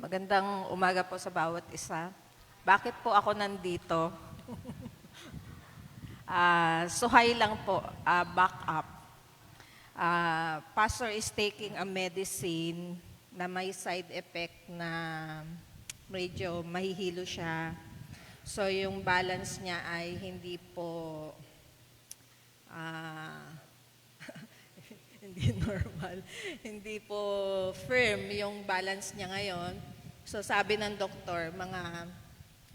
Magandang umaga po sa bawat isa. Bakit po ako nandito? Suhay lang po, back up. Pastor is taking a medicine na may side effect na medyo mahihilo siya. So yung balance niya ay hindi po hindi normal. Hindi po firm yung balance niya ngayon. So sabi ng doktor, mga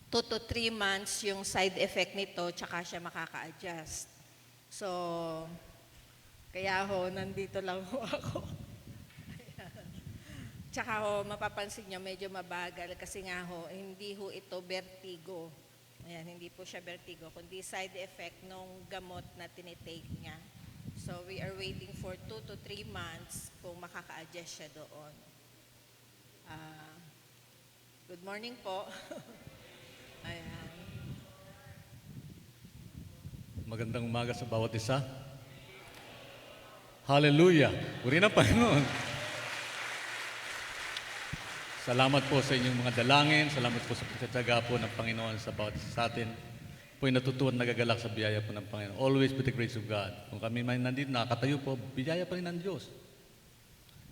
2 to 3 months yung side effect nito, tsaka siya makaka-adjust. So, kaya ho, nandito lang ho ako. Tsaka ho, mapapansin niyo, medyo mabagal kasi nga ho, hindi ho ito vertigo. Ayan, hindi po siya vertigo, kundi side effect nung gamot na tinitake niya. So, we are waiting for 2 to 3 months kung makaka-adjust siya doon. Good morning po. Ayan. Magandang umaga sa bawat isa. Hallelujah! Puri ng Panginoon. Salamat po sa inyong mga dalangin. Salamat po sa pagtsatsaga po ng Panginoon sa bawat isa sa atin. Po ay natutuwa at nagagalak sa biyaya po ng Panginoon. Always with the grace of God. Kung kami man nandito, nakakatayo po, biyaya pa rin ng Diyos.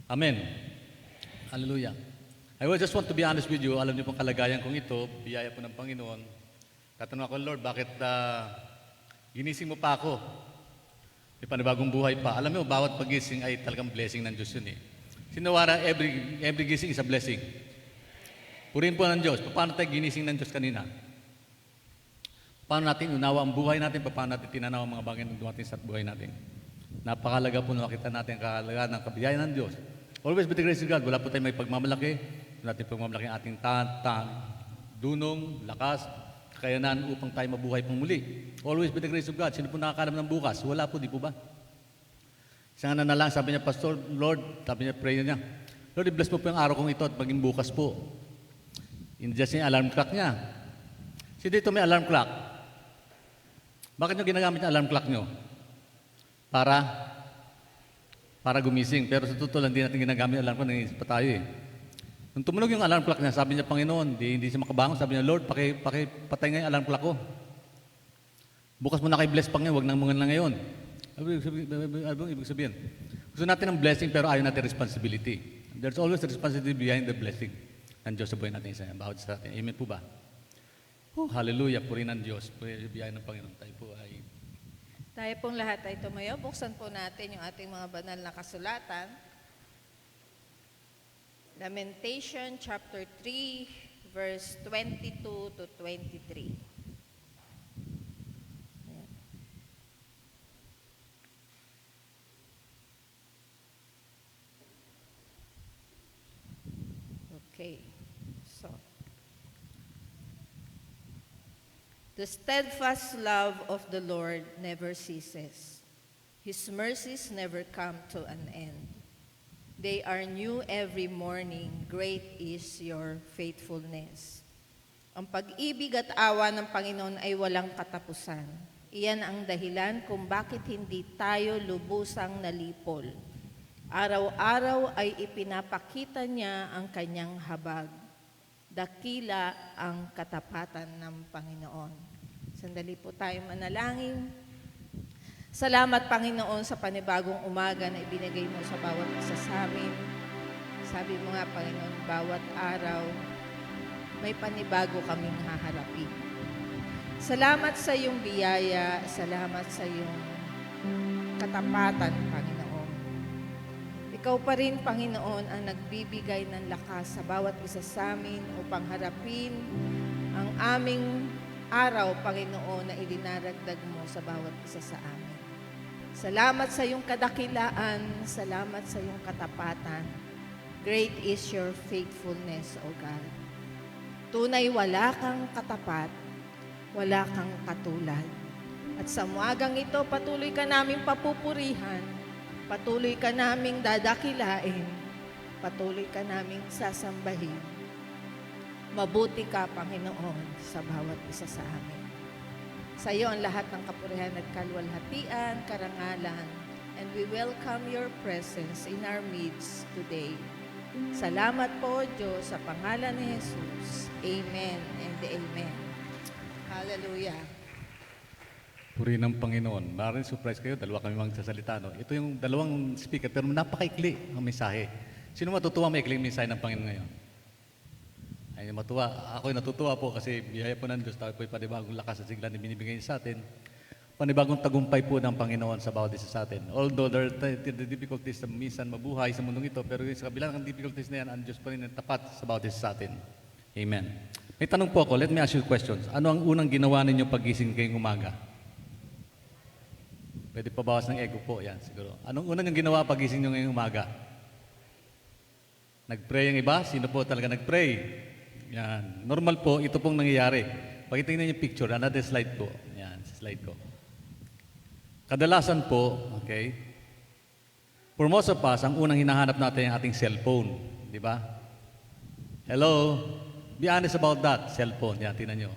Amen. Hallelujah. I just want to be honest with you. Alam niyo pong kalagayan kong ito, biyaya po ng Panginoon. Tatanong ako, Lord, bakit ginising mo pa ako? May panibagong buhay pa. Alam mo, bawat pagising ay talagang blessing ng Diyos yun eh. Sinawara, every gising is a blessing. Purihin po ng Diyos. Paano tayo ginising ng Diyos kanina? Paano natin unawa ang buhay natin? Paano natin tinanaw ang mga bagay na dumating sa buhay natin? Napakalaga po na makita natin ang kahalagahan ng kabiyayan ng Diyos. Always with the grace of God. Wala po tayong may pagmamalaki. Natin pagmamalaki ang ating dunong, lakas, kakayanan upang tayo mabuhay pang muli. Always with the grace of God. Sino po nakakalam ng bukas? Wala po, di po ba? Isang nanalangin, sabi niya, Pastor, Lord, sabi niya, prayer niya, Lord, i-bless mo po yung araw kong ito at maging bukas po. In-adjust niya yung alarm clock niya. Si dito may alarm clock. Bakit niyo ginagamit yung alarm clock niyo? Para gumising. Pero sa totoo lang, hindi natin ginagamit yung alarm clock, nangiisip pa tayo eh. Nung tumunog yung alarm clock niya, sabi niya, Panginoon, hindi siya makabangon. Sabi niya, Lord, pakipatay nga yung alarm clock ko. Bukas mo na kay bless pa ngayon, huwag nang mga na ngayon. Ano ibig sabihin? Gusto natin ng blessing pero ayaw natin responsibility. There's always a responsibility behind the blessing ng Diyos sa buhay natin isa. Bawat sa atin. Amen po ba? Oh, hallelujah. Puri ng Diyos. Puri biyaya ng Panginoon. Tayo pong lahat ay tumayo. Buksan po natin yung ating mga banal na kasulatan. Lamentation chapter 3, verse 22 to 23. Okay, so the steadfast love of the Lord never ceases. His mercies never come to an end. They are new every morning. Great is your faithfulness. Ang pag-ibig at awa ng Panginoon ay walang katapusan. Iyan ang dahilan kung bakit hindi tayo lubusang nalipol. Araw-araw ay ipinapakita niya ang kanyang habag. Dakila ang katapatan ng Panginoon. Sandali po tayo manalangin. Salamat, Panginoon, sa panibagong umaga na ibinigay mo sa bawat isa sa amin. Sabi mo nga, Panginoon, bawat araw may panibago kaming haharapin. Salamat sa iyong biyaya, salamat sa iyong katapatan, Panginoon. Ikaw pa rin, Panginoon, ang nagbibigay ng lakas sa bawat isa sa amin upang harapin ang aming araw, Panginoon, na ilinaragdag mo sa bawat isa sa amin. Salamat sa iyong kadakilaan, salamat sa iyong katapatan. Great is your faithfulness, O God. Tunay wala kang katapat, wala kang katulad. At sa umagang ito, patuloy ka naming papupurihan, patuloy ka naming dadakilain, patuloy ka naming sasambahin. Mabuti ka, Panginoon, sa bawat isa sa amin. Sa iyo ang lahat ng kapurihan at kalwalhatian, karangalan, and we welcome your presence in our midst today. Salamat po, Diyos, sa pangalan ni Jesus. Amen and amen. Hallelujah. Puri ng Panginoon. Maraming surprise kayo, dalawa kami magsasalita. No? Ito yung dalawang speaker, pero napakaikli ang mensahe. Sino matutuwa maikli ang mensahe ng Panginoon ngayon? Ay, matuwa. Ako'y natutuwa po kasi biyaya po ng Diyos. Tayo po'y panibagong lakas at sigla na binibigay niya sa atin. Panibagong tagumpay po ng Panginoon sa bawat isa sa atin. Although there are the difficulties na minsan mabuhay sa mundong ito, pero sa kabila ng difficulties na yan, ang Diyos pa rin ang tapat sa bawat isa sa atin. Amen. May tanong po ako. Let me ask you questions. Ano ang unang ginawa ninyo pagising kayong umaga? Pwede pa bawas ng ego po. Yan, siguro. Anong unang yung ginawa pagising nyo ngayong umaga? Nag-pray ang iba? Sino po talaga nag-pray? Yan. Normal po, ito pong nangyayari. Pakitingnan niyo yung picture. Another slide po. Yan, slide ko. Kadalasan po, okay, for most of us, ang unang hinahanap natin ang ating cellphone. Di ba? Hello? Be honest about that. Cellphone. Yan, tingnan nyo.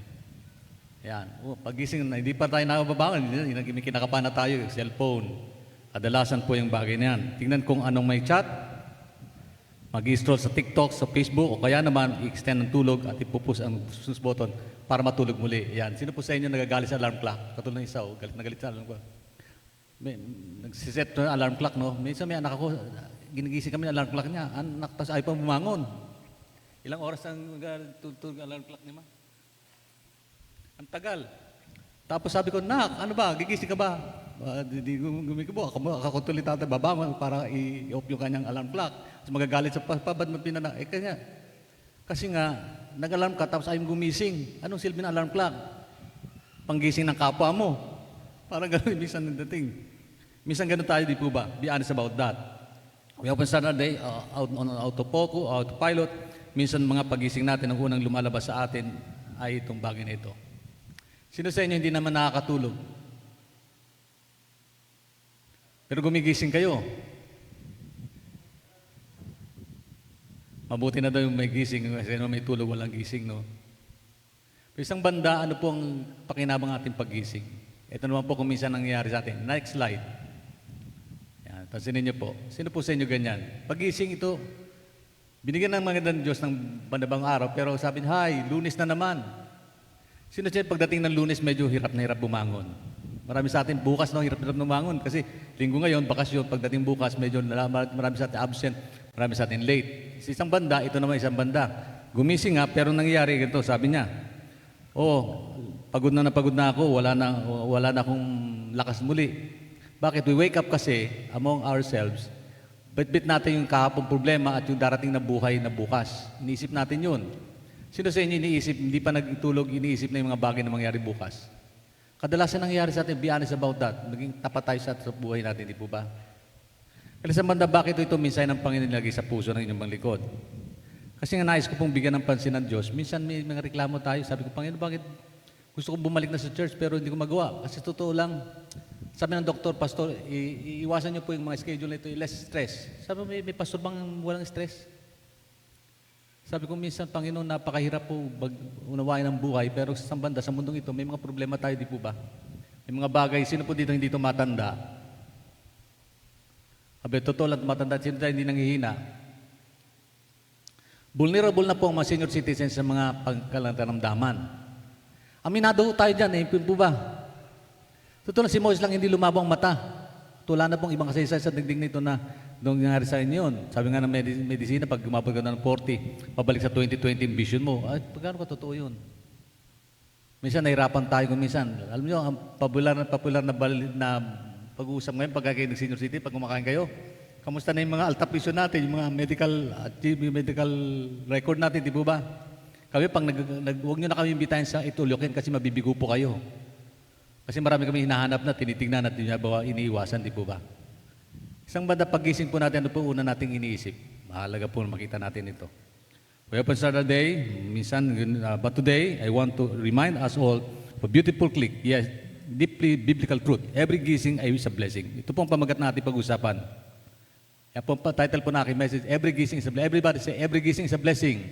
Yan. Pagising na, hindi pa tayo nakababangon. May kinakapan na tayo. Cellphone. Kadalasan po yung bagay na yan. Tingnan kung anong may chat. Mag-i-scroll sa TikTok, sa Facebook, o kaya naman i-extend ng tulog at ipupush ang snooze button para matulog muli. Yan. Sino po sa inyo nagagalit sa alarm clock? Katulad ng isa, galit na galit sa alarm clock. Nagsiset ng alarm clock, no? Minsan may anak ako, ginigising kami ng alarm clock niya. Anak, tapos ayaw pa bumangon. Ilang oras ang tutulog ang alarm clock niya, ma? Ang tagal. Tapos sabi ko, nak, ano ba? Gigising ka ba? Di gumikibo. Ako tuloy tatay, babangon para i-off yung kanyang alarm clock. Tapos magagalit sa ba't mo pinana? Kasi nga, nag-alarm ka tapos ayaw gumising. Anong silbi ng alarm clock? Panggising ng kapwa mo. Parang gano'n, minsan ng dating. Minsan gano'n tayo, di po ba? Be honest about that. We often start our day on autofocus, autopilot. Minsan mga pagising natin, ang unang lumalabas sa atin ay itong bagay na ito. Sino sa inyo hindi naman nakakatulog? Pero gumigising kayo. Mabuti na daw yung may gising, kasi may tulog, walang gising, no? Pero isang banda, ano pong pakinabang ating paggising? Ito naman po kung minsan nangyayari sa atin. Next slide. Yan, pansinin niyo po. Sino po sa inyo ganyan? Paggising ito, binigyan ng mga Diyos ng bandabang araw, pero sabi niya, hi, Lunes na naman. Sino siya pagdating ng Lunes, medyo hirap na hirap bumangon? Marami sa atin, bukas no, hirap na hirap bumangon. Kasi linggo ngayon, bakasyon, pagdating bukas, medyo marami sa atin absent, marami sa atin late. Sa isang banda, ito naman isang banda. Gumising nga, pero nangyayari ganito, sabi niya, pagod na ako, wala na akong lakas muli. Bakit? We wake up kasi among ourselves, bitbit natin yung kahapong problema at yung darating na buhay na bukas. Iniisip natin yun. Sino sa inyo iniisip, hindi pa nagtulog, iniisip na yung mga bagay na mangyari bukas? Kadalasan nangyayari sa atin, be honest about that. Naging tapat tayo sa buhay natin, di po ba? Kasi sa banda, bakit ito minsan ng Panginoon nilagay sa puso ng inyong lingkod? Kasi nga nais ko pong bigyan ng pansin ng Diyos. Minsan may mga reklamo tayo. Sabi ko, Panginoon, bakit gusto kong bumalik na sa church pero hindi ko magawa? Kasi totoo lang, sabi ng doktor, pastor, iiwasan niyo po yung mga schedule na ito, less stress. Sabi mo, may pastor bang walang stress? Sabi ko, minsan, Panginoon, napakahirap po unawain ang buhay, pero sa banda, sa mundong ito, may mga problema tayo, di po ba? May mga bagay, sino po dito hindi ito matanda? Sabi, totoo lang matanda, sino tayo hindi nanghihina? Vulnerable na po ang mga senior citizens sa mga pagkalantaramdaman. Aminado tayo dyan, po ba? Totoo lang, si Moses lang hindi lumabang mata. Tula na pong ibang kasaysayan sa digdig nito na nung nangyari sa inyo yun. Sabi nga ng medisina, pag gumapag ka ng 40, pabalik sa 2020 yung vision mo. Ay, pagkano ka totoo yun? Minsan, nahirapan tayo kung minsan. Alam niyo, ang popular na pag-uusap ngayon, pag kayo ng senior city, pag kumakain kayo, kamusta na yung mga altapisyon natin, yung mga medical record natin, di po ba? Kami, huwag nyo na kami imbitahin sa Itulyokin kasi mabibigo po kayo. Kasi marami kami hinahanap na, tinitingnan at iniiwasan, di po ba? Isang banda pagising po natin, ano po una nating iniisip? Mahalaga po makita natin ito. We open start the day, but today, I want to remind us all of a beautiful click. Yes, deeply biblical truth. Every gising ay is a blessing. Ito pong pamagat natin pag-usapan. Yan po, title po na aking message, every gising is a blessing. Everybody say, every gising is a blessing.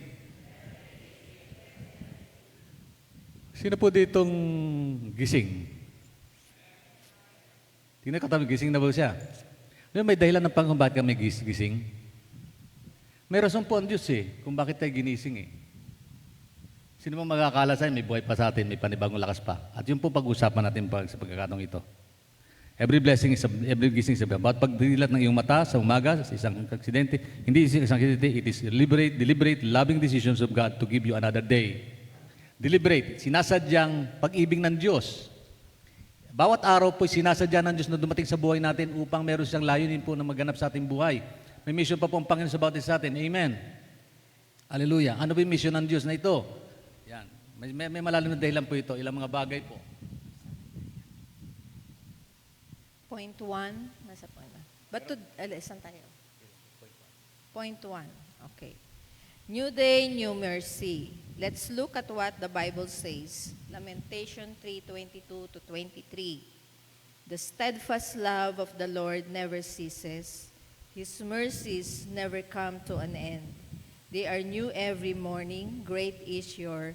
Sino po ditong gising? Tingnan ko tayo, gising na ba siya? May dahilan ng Panginoon bakit kami gising? May rason po ang Diyos kung bakit tayo ginising Sino bang magkakala sa may buhay pa sa atin, may panibagong lakas pa. At yun po pag-usapan natin sa pagkakataong ito. Every every gising is about pagdilat ng iyong mata sa umaga, sa isang aksidente. Hindi isang aksidente, it is deliberate, loving decisions of God to give you another day. Deliberate, sinasadyang pag-ibig ng Diyos. Bawat araw po sinasadya ng Diyos na dumating sa buhay natin upang meron siyang layunin po na maganap sa ating buhay. May mission pa po ang Panginoon sa bawat isa sa atin. Amen. Hallelujah. Ano ba yung mission ng Diyos na ito? Yan. May malalim na dahilan po ito. Ilang mga bagay po. Point 1. Nasa point 1. But saan tayo? Point 1. Okay. New day, new mercy. Let's look at what the Bible says. Lamentation 3:22 to 23. The steadfast love of the Lord never ceases. His mercies never come to an end. They are new every morning. Great is your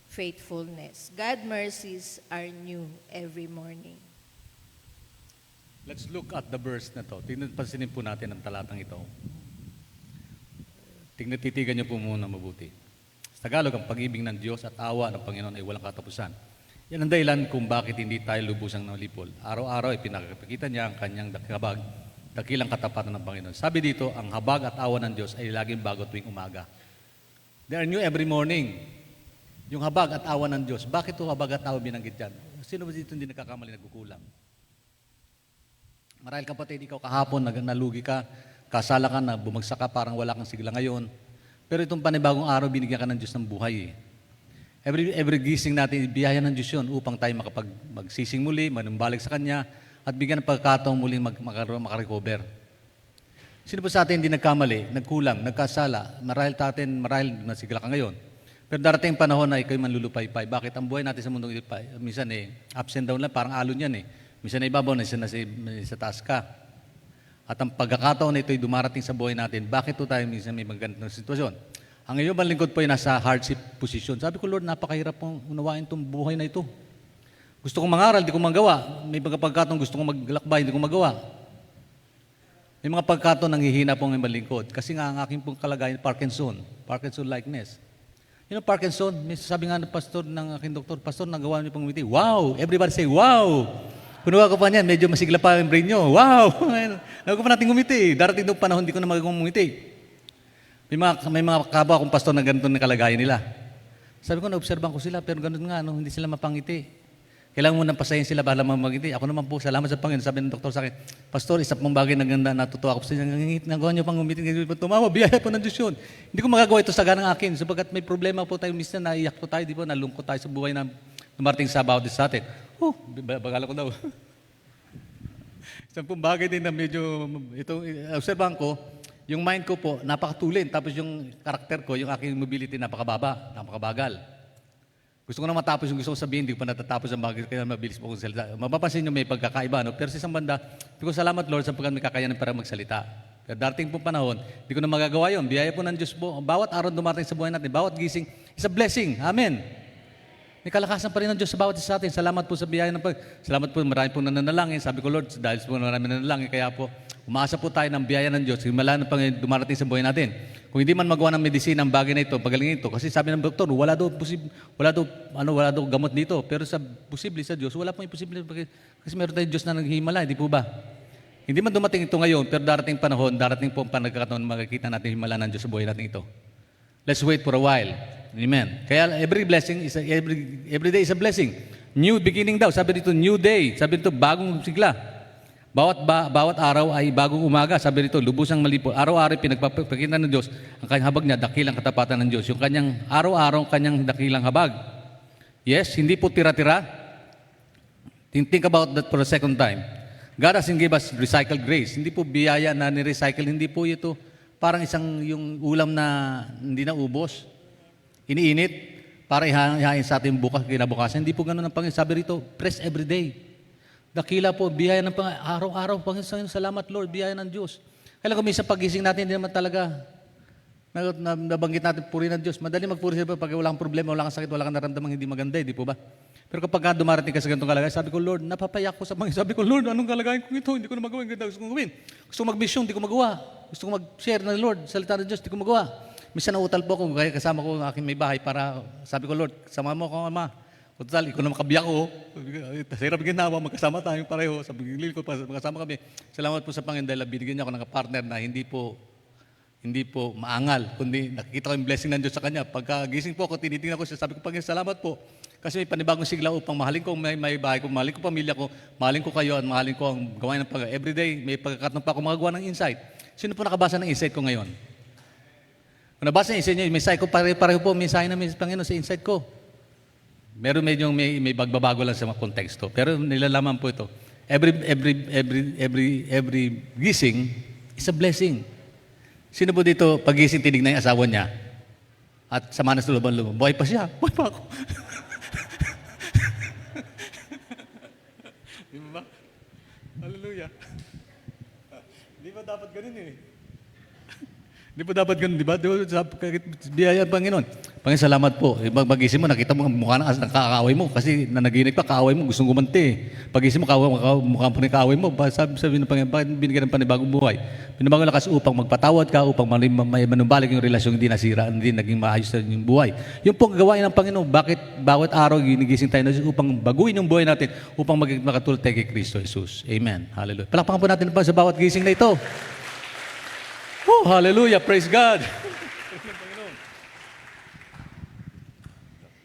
faithfulness. God's mercies are new every morning. Let's look at the verse na to. Pansinin po natin ang talatang ito. Titigan niyo po muna mabuti. Sa Tagalog, ang pag-ibig ng Diyos at awa ng Panginoon ay walang katapusan. Yan ang dahilan kung bakit hindi tayo lubusang nalipol. Araw-araw ay pinakikita niya ang kanyang dakilang katapatan ng Panginoon. Sabi dito, ang habag at awa ng Diyos ay laging bago tuwing umaga. They are new every morning. Yung habag at awa ng Diyos. Bakit ito habag at awa binanggit yan? Sino ba dito hindi nagkakamali, nagkukulang? Marahil kapatid, ikaw kahapon, nalugi ka, kasala ka na, bumagsak ka, parang wala kang sigla ngayon. Pero itong panibagong araw, binigyan ka ng Diyos ng buhay Every gising natin, biyaya ng Diyos yun upang tayo magsising muli, manumbalik sa Kanya, at bigyan ng pagkataong muling makarecover. Sino ba sa atin hindi nagkamali, nagkulang, nagkasala, marahil nasigla ka ngayon. Pero darating panahon na ikaw manlulupay-pay. Bakit? Ang buhay natin sa mundong ito, minsan ups and down lang, parang alon yan Minsan ibabaw, minsan sa taas ka. At ang pagkakataon na ito ay dumarating sa buhay natin, bakit ito tayo minsan may magandang sitwasyon? Ang iyong lingkod po ay nasa hardship position. Sabi ko, Lord, napakahirap pong unawain itong buhay na ito. Gusto kong mangaral, di ko magawa. May pagkakataon gusto kong maglakbay, hindi ko magawa. May mga pagkakataon nanghihina po ang iyong lingkod. Kasi nga ang aking pong kalagayan, Parkinson likeness. Parkinson, may sabi nga ng pastor, ng aking doktor, pastor, nagawa niyo pong ngumiti. Wow! Everybody say, wow! Kunuha ko pa niyan, medyo masigla pa ang brain nyo. Wow! Nagawa pa natin ngumiti. Darating nung panahon, hindi ko na magagawang ngumiti. May mga kaba akong pastor na ganito na kalagayan nila. Sabi ko, naobserban ko sila, pero ganun nga, hindi sila mapangiti. Kailangan mo nang pasayin sila para mapangiti. Ako naman po, salamat sa Panginoon. Sabi ng doktor sa akin, Pastor, isa pong bagay na ganda, natutuwa ako sa inyo. Nagawa niyo pang ngumiti. Tumawa, biyaya po ng Diyos yun. Hindi ko magagawa ito sa ganang akin. Sapagkat may problema po tayo, minsan naiyak po tayo, di ba? Nalungkot tayo sa buhay na dumarating sa bawat isa sa atin. Bagala ko daw. Isang pong bagay din na medyo, obserbahan ko, yung mind ko po, napakatulin. Tapos yung karakter ko, yung aking mobility, napakabagal. Gusto ko na matapos yung gusto ko sabihin, hindi ko pa natatapos ang bagay, kaya mabilis po akong salita. Mapapansin nyo may pagkakaiba, Pero sa isang banda, hindi ko salamat Lord sapagkat may kakayanan para magsalita. Kaya darating po panahon, hindi ko na magagawa yun. Biyaya po ng Diyos po. Bawat araw dumarating sa buhay natin, bawat gising, is a blessing. Amen. May kalakasan pa rin ng Diyos sa bawat isa sa atin. Salamat po sa biyaya ng Salamat po, marami pong nananalangin. Sabi ko, Lord, dahil po marami nananalangin, kaya po, umaasa po tayo ng biyaya ng Diyos. Himala na pang dumarating sa buhay natin. Kung hindi man magawa ng medisina ang bagay na ito, pagalingin ito. Kasi sabi ng doktor, wala daw gamot dito. Pero sa posible sa Diyos, wala pong imposible. Kasi meron tayong Diyos na naghihimala, di po ba? Hindi man dumating ito ngayon, pero darating panahon, darating po ang panagkakataon na makikita natin himala ng Diyos sa buhay natin ito. Let's wait for a while. Amen. Kaya every day is a blessing. New beginning daw. Sabi dito, new day. Sabi dito, bagong sigla. Bawat araw ay bagong umaga. Sabi dito, lubusang malipol. Araw-araw pinagpapakita ng Diyos ang kanyang habag niya, dakilang katapatan ng Diyos. Yung kanyang araw-araw, kanyang dakilang habag. Yes, hindi po tira-tira. Think about that for a second time. God hasn't give us recycled grace. Hindi po biyaya na ni-recycle. Hindi po ito parang yung ulam na hindi na ubos. Iniinit para ihain sa ating kinabukasan. Hindi po ganun ang Panginoon. Sabi rito, press every day. Dakila po, biyaya ng Panginoon. Araw-araw, Panginoon, salamat Lord, biyaya ng Diyos. Kaya kung minsan pagising natin, hindi naman talaga nabanggit natin puri ng Diyos. Madali magpuri sa pag wala kang problema, wala kang sakit, wala kang naramdamang hindi maganda, di po ba? Pero kapag dumarating ka sa ganitong kalagayan, sabi ko, Lord, napapayak ko sa Panginoon. Sabi ko, Lord, anong kalagayan ko ito? Hindi ko na magawa yung ganda gusto kong gawin. Gusto kong mag-mission, hindi ko magawa. Gusto kong mag-share ng Lord, salita ng Diyos, hindi ko magawa. Minsan nautal po ako, kaya kasama ko ang aking may bahay para, sabi ko, Lord, kasama mo ako, Ama. Total, ikaw na makabiyak ko. Hirap ginawa, magkasama tayo pareho. Sabi ko, magkasama kami. Salamat po sa Panginoon dahil binigyan niya ako ng partner na hindi po maangal, kundi nakikita ko yung blessing ng Diyos sa kanya. Pagkagising po ako, tinitingnan ko siya, sabi ko, Panginoon, salamat po. Kasi may panibagong sigla upang mahalin ko may bahay ko, mahalin ko pamilya ko, mahalin ko kayo, at mahalin ko ang gawain ng Panginoon. Everyday, may pagkakataon pa ako magagawa ng insight. Sino po nakabasa ng insight ko ngayon? Kung nabasa yung insight niyo, may insight ko, pareho po, may insight na may Panginoon sa insight ko. Meron medyo may bagbabago lang sa mga konteksto. Pero nilalaman po ito. Every gising is a blessing. Sino po dito, pagising, tinignan yung asawa niya at sama na sa looban-looban, buhay pa siya, buhay pa ako. Di ba? Hallelujah. Di ba dapat ganun eh? Di ba dapat ganun, di ba? Biyaya ng Panginoon. Panginoon, salamat po. Pag-isip mo, nakita mo mukha na nakakaaway mo kasi nanaginip ka, kaaway mo, gustong gumanti. Pag-isip mo, mukha po ni kaaway mo. Sabi ng Panginoon, bakit binigyan ng panibagong buhay? Pinabagong lakas upang magpatawad ka, upang may manumbalik yung relasyon, hindi nasira, hindi naging maayos na yung buhay. Yung pong gawain ng Panginoon, bakit bawat araw ginigising tayo upang baguhin yung buhay natin, upang makatulad tayo kay Kristo Jesus. Amen. Hallelujah. Palakpakan po natin sa bawat gising na ito. Oh, hallelujah. Praise God.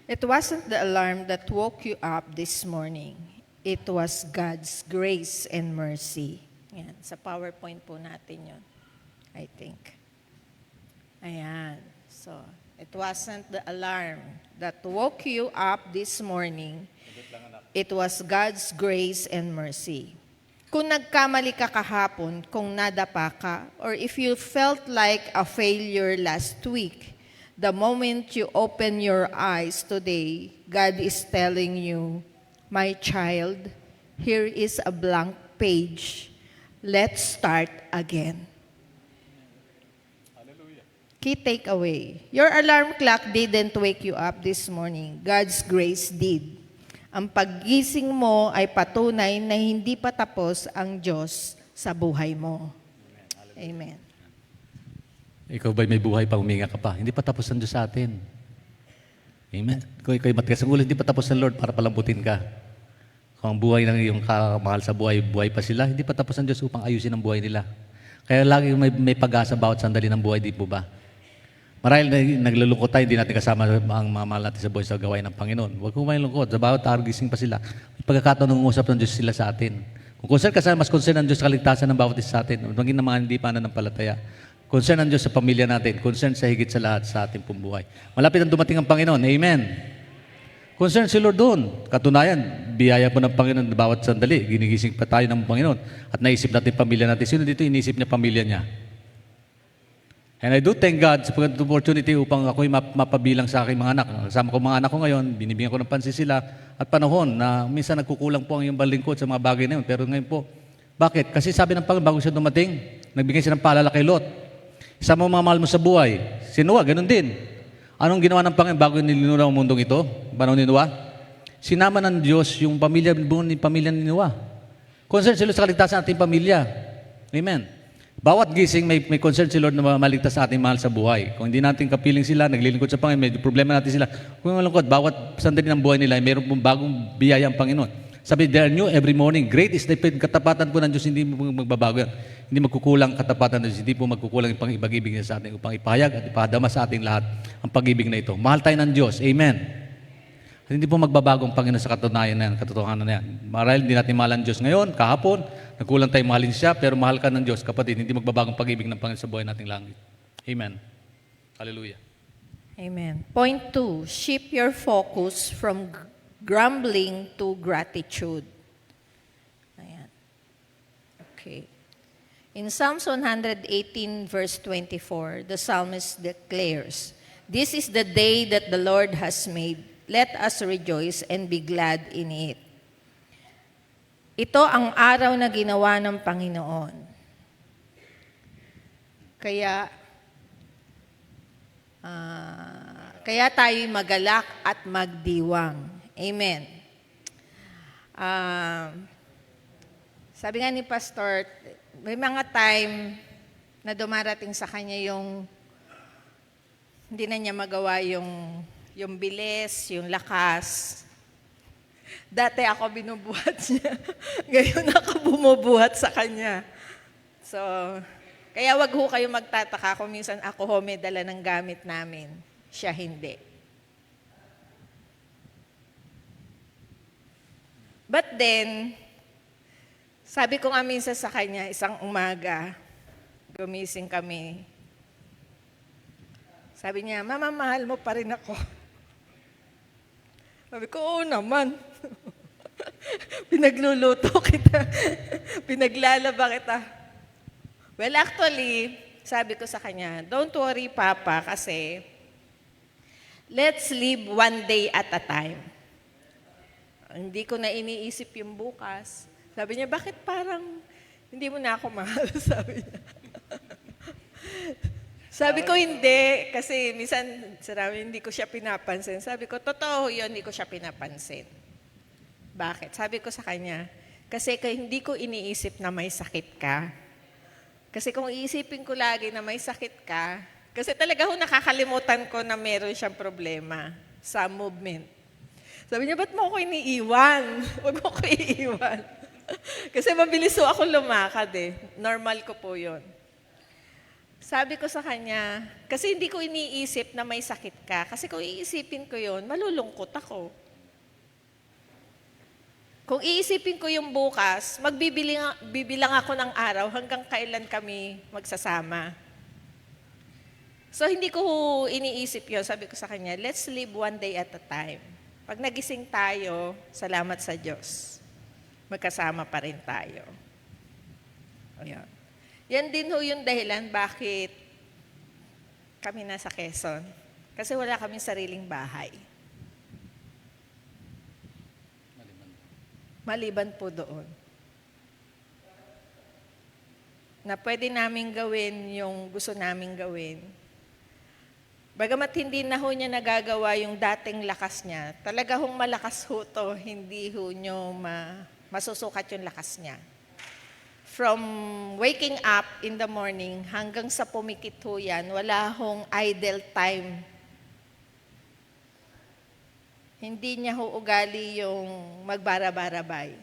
It wasn't the alarm that woke you up this morning. It was God's grace and mercy. Yan. Sa PowerPoint po natin yun, I think. Ayan. So, it wasn't the alarm that woke you up this morning. It was God's grace and mercy. Kung nagkamali ka kahapon, kung nadapa ka, or if you felt like a failure last week, the moment you open your eyes today, God is telling you, my child, here is a blank page. Let's start again. Hallelujah. Key takeaway. Your alarm clock didn't wake you up this morning. God's grace did. Ang paggising mo ay patunay na hindi pa tapos ang Diyos sa buhay mo. Amen. Ikaw ba'y may buhay pa, huminga ka pa? Hindi pa tapos ang Diyos sa atin. Amen. Kung ikaw matigas ang ulo, hindi pa tapos ang Lord para palambutin ka. Kung ang buhay ng iyong kamahal sa buhay, buhay pa sila, hindi pa tapos ang Diyos upang ayusin ang buhay nila. Kaya lagi may pag-asa bawat sandali ng buhay, di po ba? Marahil naglalungkot tayo, hindi natin kasama ang mga mahal natin sa buhay sa gawain ng Panginoon. Huwag kong may lungkot. Sa bawat araw gising pa sila. May pagkakataon ng usap ng Diyos sila sa atin. Kung concern ka sa mas concern ng Diyos sa kaligtasan ng bawat isa sa atin, maging ng mga hindi pa nananampalataya. Concern ng Diyos sa pamilya natin. Concern sa higit sa lahat sa ating pong buhay. Malapit ang dumating ang Panginoon. Amen. Concern si Lord doon. Katunayan, biyaya po ng Panginoon na bawat sandali. Ginigising pa tayo ng Panginoon. At naisip natin pamilya natin. Sino dito inisip niya pamilya niya? And I do thank God sa opportunity upang ako'y mapabilang sa aking mga anak. Kasama ko mga anak ko ngayon, binibigyan ko ng pansin sila at panahon na minsan nagkukulang po ang iyong balingkod sa mga bagay na yun. Pero ngayon po, bakit? Kasi sabi ng Panginoon, bago siya dumating, nagbigay siya ng paalala kay Lot. Isama mo mga mahal mo sa buhay. Si Noah, ganun din. Anong ginawa ng Panginoon bago nilinunaw ang mundong ito? Panahon ni Noah? Sinama ng Diyos yung pamilya ni Noah. Concern sila sa kaligtasan ating pamilya. Amen. Bawat gising may concern si Lord na maligtas sa ating mahal sa buhay. Kung hindi natin kapiling sila, naglilingkod sa Panginoon, may problema natin sila. Kung malungkot, bawat sandali ng buhay nila, mayroon pong bagong biyaya ang Panginoon. Sabi, they are new every morning. Great is the faith. Katapatan po ng Diyos, hindi mo magbabago yan. Hindi magkukulang katapatan ng Diyos, hindi po magkukulang yung pag-ibig niya sa atin upang ipahayag at ipadama sa ating lahat ang pag-ibig na ito. Mahal tayo ng Diyos. Amen. At hindi po magbabago ang Panginoon sa katunayan na yan, katotohanan na yan. Marahil hindi natin mahal ang Diyos ngayon, kahapon, nagkulang tayo mahalin siya, pero mahal ka ng Diyos, kapatid, hindi magbabago ang pag-ibig ng Panginoon sa buhay nating langit. Amen. Hallelujah. Amen. Point 2, shift your focus from grumbling to gratitude. Ayan. Okay. In Psalms 118 verse 24, the psalmist declares, "This is the day that the Lord has made. Let us rejoice and be glad in it." Ito ang araw na ginawa ng Panginoon. Kaya tayo'y magalak at magdiwang. Amen. Sabi nga ni Pastor, may mga time na dumarating sa kanya yung hindi na niya magawa yung bilis, yung lakas. Dati ako binubuhat niya. Ngayon ako bumubuhat sa kanya. So, kaya wag ho kayo magtataka kung minsan ako ho may dala ng gamit namin. Siya hindi. But then, sabi ko nga minsan sa kanya, isang umaga, gumising kami. Sabi niya, Mama, mahal mo pa rin ako. Sabi ko, oo naman. Pinagluluto kita. Pinaglalaba kita. Well, actually, sabi ko sa kanya, don't worry, Papa, kasi let's live one day at a time. Hindi ko na iniisip yung bukas. Sabi niya, bakit parang hindi mo na ako mahal? Sabi niya. Sabi ko, hindi. Kasi minsan, hindi ko siya pinapansin. Sabi ko, totoo yun, hindi ko siya pinapansin. Bakit? Sabi ko sa kanya, kasi hindi ko iniisip na may sakit ka. Kasi kung iisipin ko lagi na may sakit ka, kasi talaga nakakalimutan ko na meron siyang problema sa movement. Sabi niya, ba't mo ako iniiwan? Huwag mo ako iiwan. Kasi mabilis ako lumakad eh. Normal ko po yun. Sabi ko sa kanya, kasi hindi ko iniisip na may sakit ka. Kasi kung iisipin ko yun, malulungkot ako. Kung iisipin ko yung bukas, bibilang ako ng araw hanggang kailan kami magsasama. So hindi ko iniisip yun. Sabi ko sa kanya, let's live one day at a time. Pag nagising tayo, salamat sa Diyos. Magkasama pa rin tayo. Ayan. Yan din ho yung dahilan bakit kami nasa Quezon. Kasi wala kaming sariling bahay. Maliban po doon. Na pwede namin gawin yung gusto naming gawin. Bagamat hindi na ho niya nagagawa yung dating lakas niya, talaga hong malakas ho to, hindi ho nyo masusukat yung lakas niya. From waking up in the morning hanggang sa pumikit ho yan, wala hong idle time. Hindi niya ho ugali yung magbara-barabay.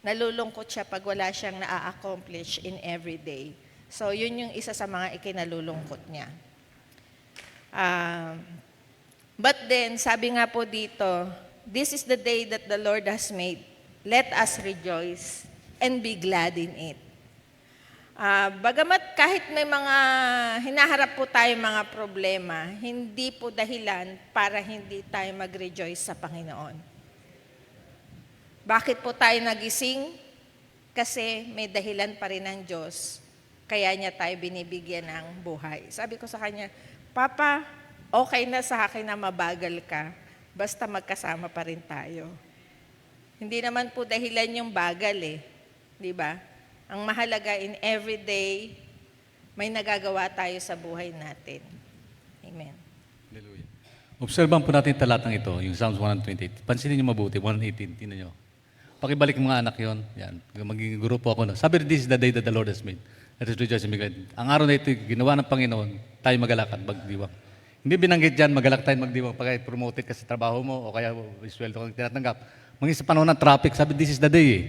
Nalulungkot siya pag wala siyang na-accomplish in every day. So, yun yung isa sa mga ikinalulungkot niya. But then, sabi nga po dito, this is the day that the Lord has made. Let us rejoice and be glad in it. Bagamat kahit may mga hinaharap po tayo mga problema, hindi po dahilan para hindi tayo mag-rejoice sa Panginoon. Bakit po tayo nagising? Kasi may dahilan pa rin ng Diyos, kaya niya tayo binibigyan ng buhay. Sabi ko sa kanya, Papa, okay na sa akin na mabagal ka, basta magkasama pa rin tayo. Hindi naman po dahilan yung bagal eh, di ba? Ang mahalaga in every day, may nagagawa tayo sa buhay natin. Amen. Hallelujah. Obserban po natin talatang ito, yung Psalms 128. Pansinin niyo mabuti, 118, tingnan niyo. Pakibalik mga anak yon. Yan, magiging grupo ako. Sabi, this is the day that the Lord has made. Let us rejoice and be glad. Ang araw na ito, ginawa ng Panginoon, tayo magalak at magdiwang. Hindi binanggit dyan, magalak tayo magdiwang pagka promoted ka sa trabaho mo o kaya isweldo kang tinatanggap. Maging sa panahon ng traffic, sabi, this is the day eh.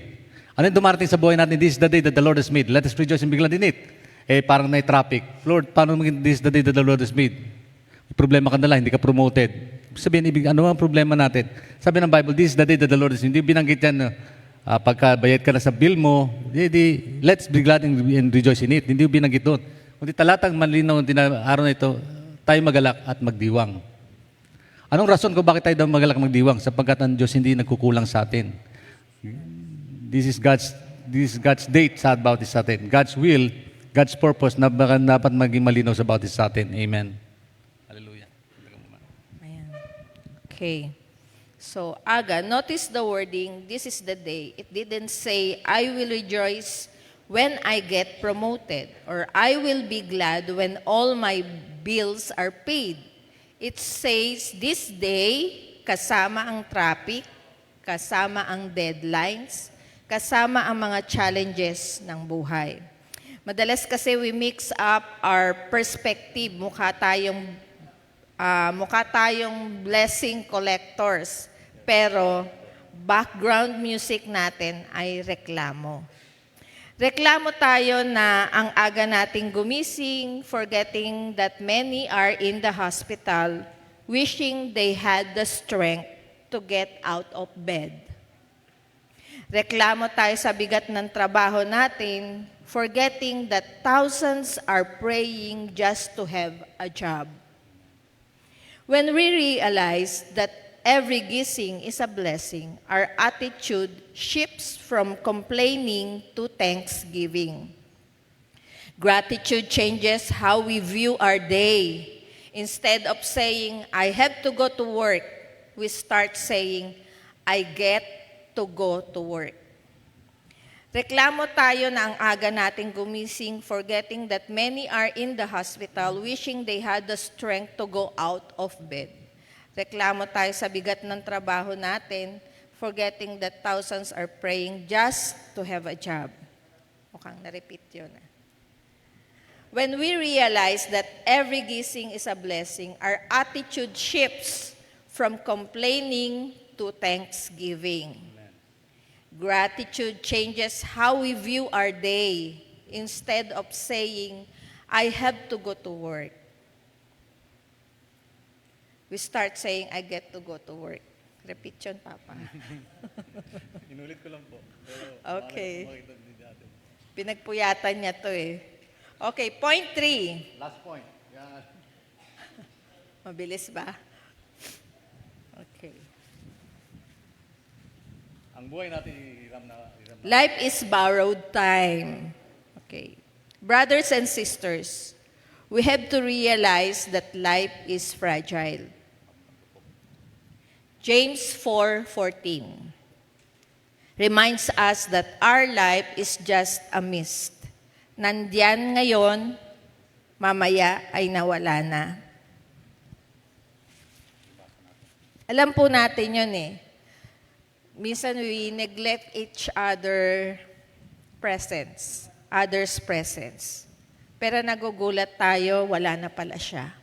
Ano yung dumarating sa buhay natin? This is the day that the Lord has made. Let us rejoice and be glad in it. Eh, parang may traffic. Lord, paano maging this is the day that the Lord has made? May problema ka na lang, hindi ka promoted. Sabihin, ano ang problema natin? Sabi ng Bible, this is the day that the Lord has made. Hindi binanggit yan, pagka bayad ka na sa bill mo, let's be glad and rejoice in it. Hindi binanggit doon. Kundi talatang malinaw araw na ito, tayo magalak at magdiwang. Anong rason kung bakit tayo daw magalak at magdiwang? Sapagkat ang Diyos hindi nagkukulang sa atin. This is God's date sa about this sa atin. God's will, God's purpose na dapat maging malinaw sa about this sa atin. Amen. Hallelujah. Ayan. Okay. So, aga, notice the wording, this is the day. It didn't say, I will rejoice when I get promoted, or I will be glad when all my bills are paid. It says, this day, kasama ang traffic, kasama ang deadlines, kasama ang mga challenges ng buhay. Madalas kasi we mix up our perspective. Mukha tayong blessing collectors, pero background music natin ay reklamo. Reklamo tayo na ang aga nating gumising, forgetting that many are in the hospital, wishing they had the strength to get out of bed. Reklamo tayo sa bigat ng trabaho natin, forgetting that thousands are praying just to have a job. When we realize that every gising is a blessing, our attitude shifts from complaining to thanksgiving. Gratitude changes how we view our day. Instead of saying, I have to go to work, we start saying, I get to go to work. Reklamo tayo na ang aga nating gumising, forgetting that many are in the hospital, wishing they had the strength to go out of bed. Reklamo tayo sa bigat ng trabaho natin, forgetting that thousands are praying just to have a job. Mukhang na-repeat yun. When we realize that every gising is a blessing, our attitude shifts from complaining to thanksgiving. Gratitude changes how we view our day. Instead of saying, I have to go to work, we start saying, I get to go to work. Repeat yun, Papa. Inulit ko lang po. Pero Okay. makita din natin. Pinagpuyatan niya to eh. Okay, point 3. Last point. Yan. Mabilis ba? Okay. Ang buhay natin, hiram na. Life is borrowed time. Okay. Brothers and sisters, we have to realize that life is fragile. James 4:14 reminds us that our life is just a mist. Nandiyan ngayon, mamaya ay nawala na. Alam po natin yun eh. Minsan we neglect each others' presence. Pero nagugulat tayo, wala na pala siya.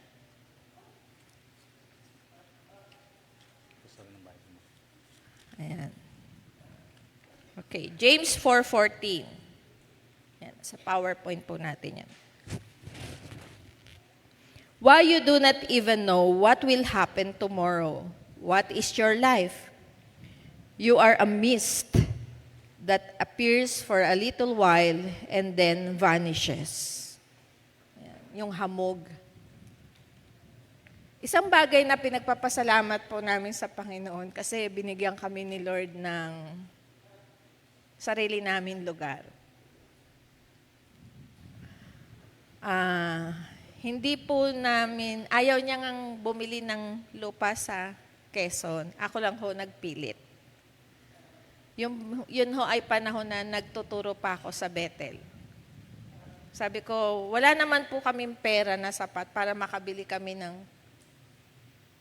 Ayan. Okay, James 4:14. Yan, sa PowerPoint po natin yan. Why you do not even know what will happen tomorrow? What is your life? You are a mist that appears for a little while and then vanishes. Yan, yung hamog. Isang bagay na pinagpapasalamat po namin sa Panginoon kasi binigyan kami ni Lord ng sarili namin lugar. Hindi po namin, ayaw niya ngang bumili ng lupa sa Quezon. Ako lang ho nagpilit. Yun ho ay panahon na nagtuturo pa ako sa Bethel. Sabi ko, wala naman po kaming pera na sapat para makabili kami ng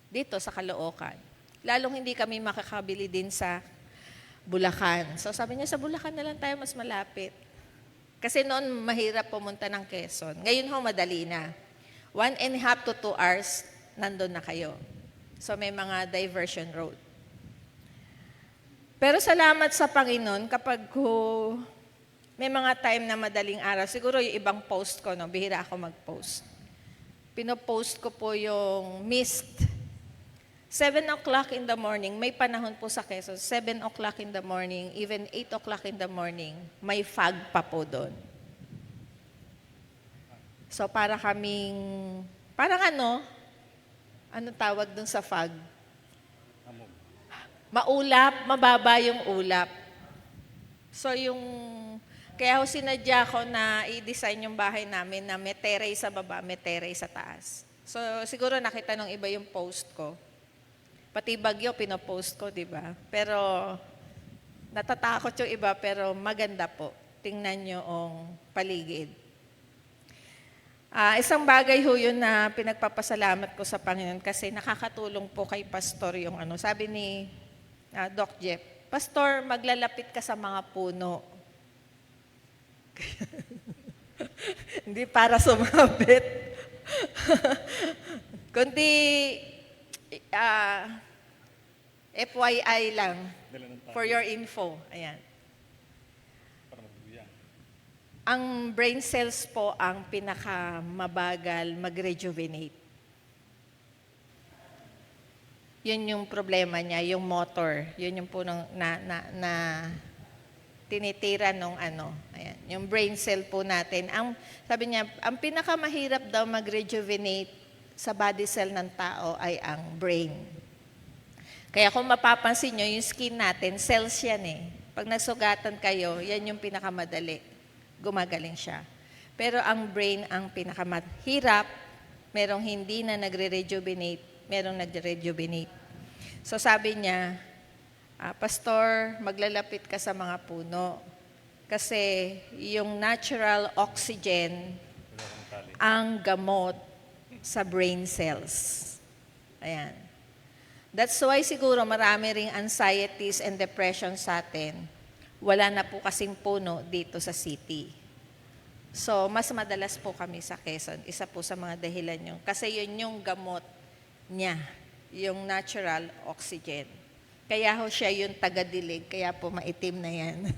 dito sa Caloocan. Lalong hindi kami makakabili din sa Bulacan. So sabi niya, sa Bulacan na lang tayo mas malapit. Kasi noon mahirap pumunta ng Quezon. Ngayon ho madali na. 1.5 to 2 hours, nandun na kayo. So may mga diversion road. Pero salamat sa Panginoon kapag may mga time na madaling araw, siguro yung ibang post ko, no, bihira ako mag-post. Pinopost ko po yung mist. 7 o'clock in the morning, may panahon po sa Quezon, 7 o'clock in the morning, even 8 o'clock in the morning, may fog pa po doon. So para kaming, parang ano tawag doon sa fog? Maulap, mababa yung ulap. So kaya ho sinadya ko na i-design yung bahay namin na may terrace sa baba, may terrace sa taas. So siguro nakita nung iba yung post ko. Pati bagyo, pinopost ko, di ba? Pero, natatakot yung iba, pero maganda po. Tingnan nyo ang paligid. Isang bagay ho yun na pinagpapasalamat ko sa Panginoon kasi nakakatulong po kay pastor yung sabi ni Doc Jeff, Pastor, maglalapit ka sa mga puno. Hindi para sumabit. Kundi, FYI lang, for your info. Ayan. Ang brain cells po ang pinakamabagal mag-rejuvenate. Yun yung problema niya, yung motor. Yun yung po na tinitira nung ano. Ayan, yung brain cell po natin. Sabi niya, ang pinakamahirap daw mag-rejuvenate sa body cell ng tao ay ang brain. Kaya kung mapapansin nyo, yung skin natin, cells yan eh. Pag nagsugatan kayo, yan yung pinakamadali. Gumagaling siya. Pero ang brain ang pinakamahirap, merong hindi na nagre-rejuvenate, merong nagre-rejuvenate. So sabi niya, Pastor, maglalapit ka sa mga puno. Kasi yung natural oxygen ang gamot sa brain cells. Ayan. That's why siguro marami ring anxieties and depression sa atin. Wala na po kasing puno dito sa city. So, mas madalas po kami sa Quezon. Isa po sa mga dahilan yung, kasi yun yung gamot niya, yung natural oxygen. Kaya ho siya yung taga-dilig, kaya po maitim na yan.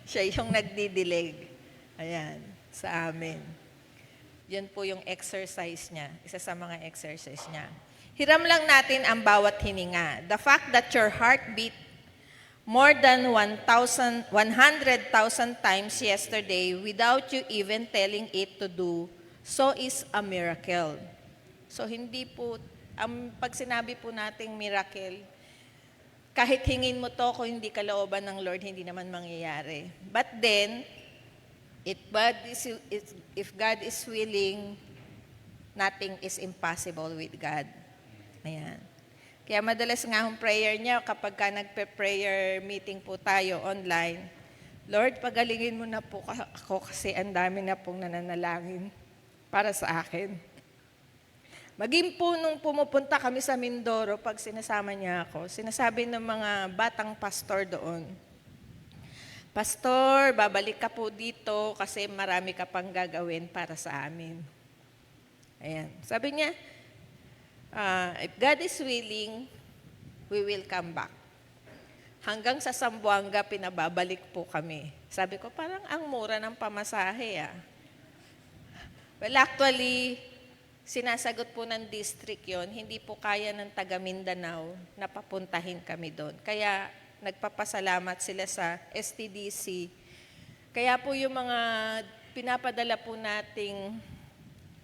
Siya yung nagdidilig. Ayan, sa amin. Yun po yung exercise niya, isa sa mga exercise niya. Hiram lang natin ang bawat hininga. The fact that your heart beat more than 100,000 times yesterday without you even telling it to do, so is a miracle. So hindi po, pag sinabi po nating miracle, kahit hingin mo to, kung hindi kalooban ng Lord, hindi naman mangyayari. But then, if God is willing, nothing is impossible with God. Ayan. Kaya madalas nga ang prayer niya, kapag ka nagpe-prayer meeting po tayo online, Lord, pagalingin mo na po ako kasi ang dami na pong nananalangin para sa akin. Maging po nung pumupunta kami sa Mindoro, pag sinasama niya ako, sinasabi ng mga batang pastor doon, Pastor, babalik ka po dito kasi marami ka pang gagawin para sa amin. Ayan. Sabi niya, if God is willing, we will come back. Hanggang sa Zamboanga, pinababalik po kami. Sabi ko, parang ang mura ng pamasahe ah. Well, actually, sinasagot po ng district yon, hindi po kaya ng taga Mindanao na papuntahin kami doon. Kaya nagpapasalamat sila sa STDC. Kaya po yung mga pinapadala po nating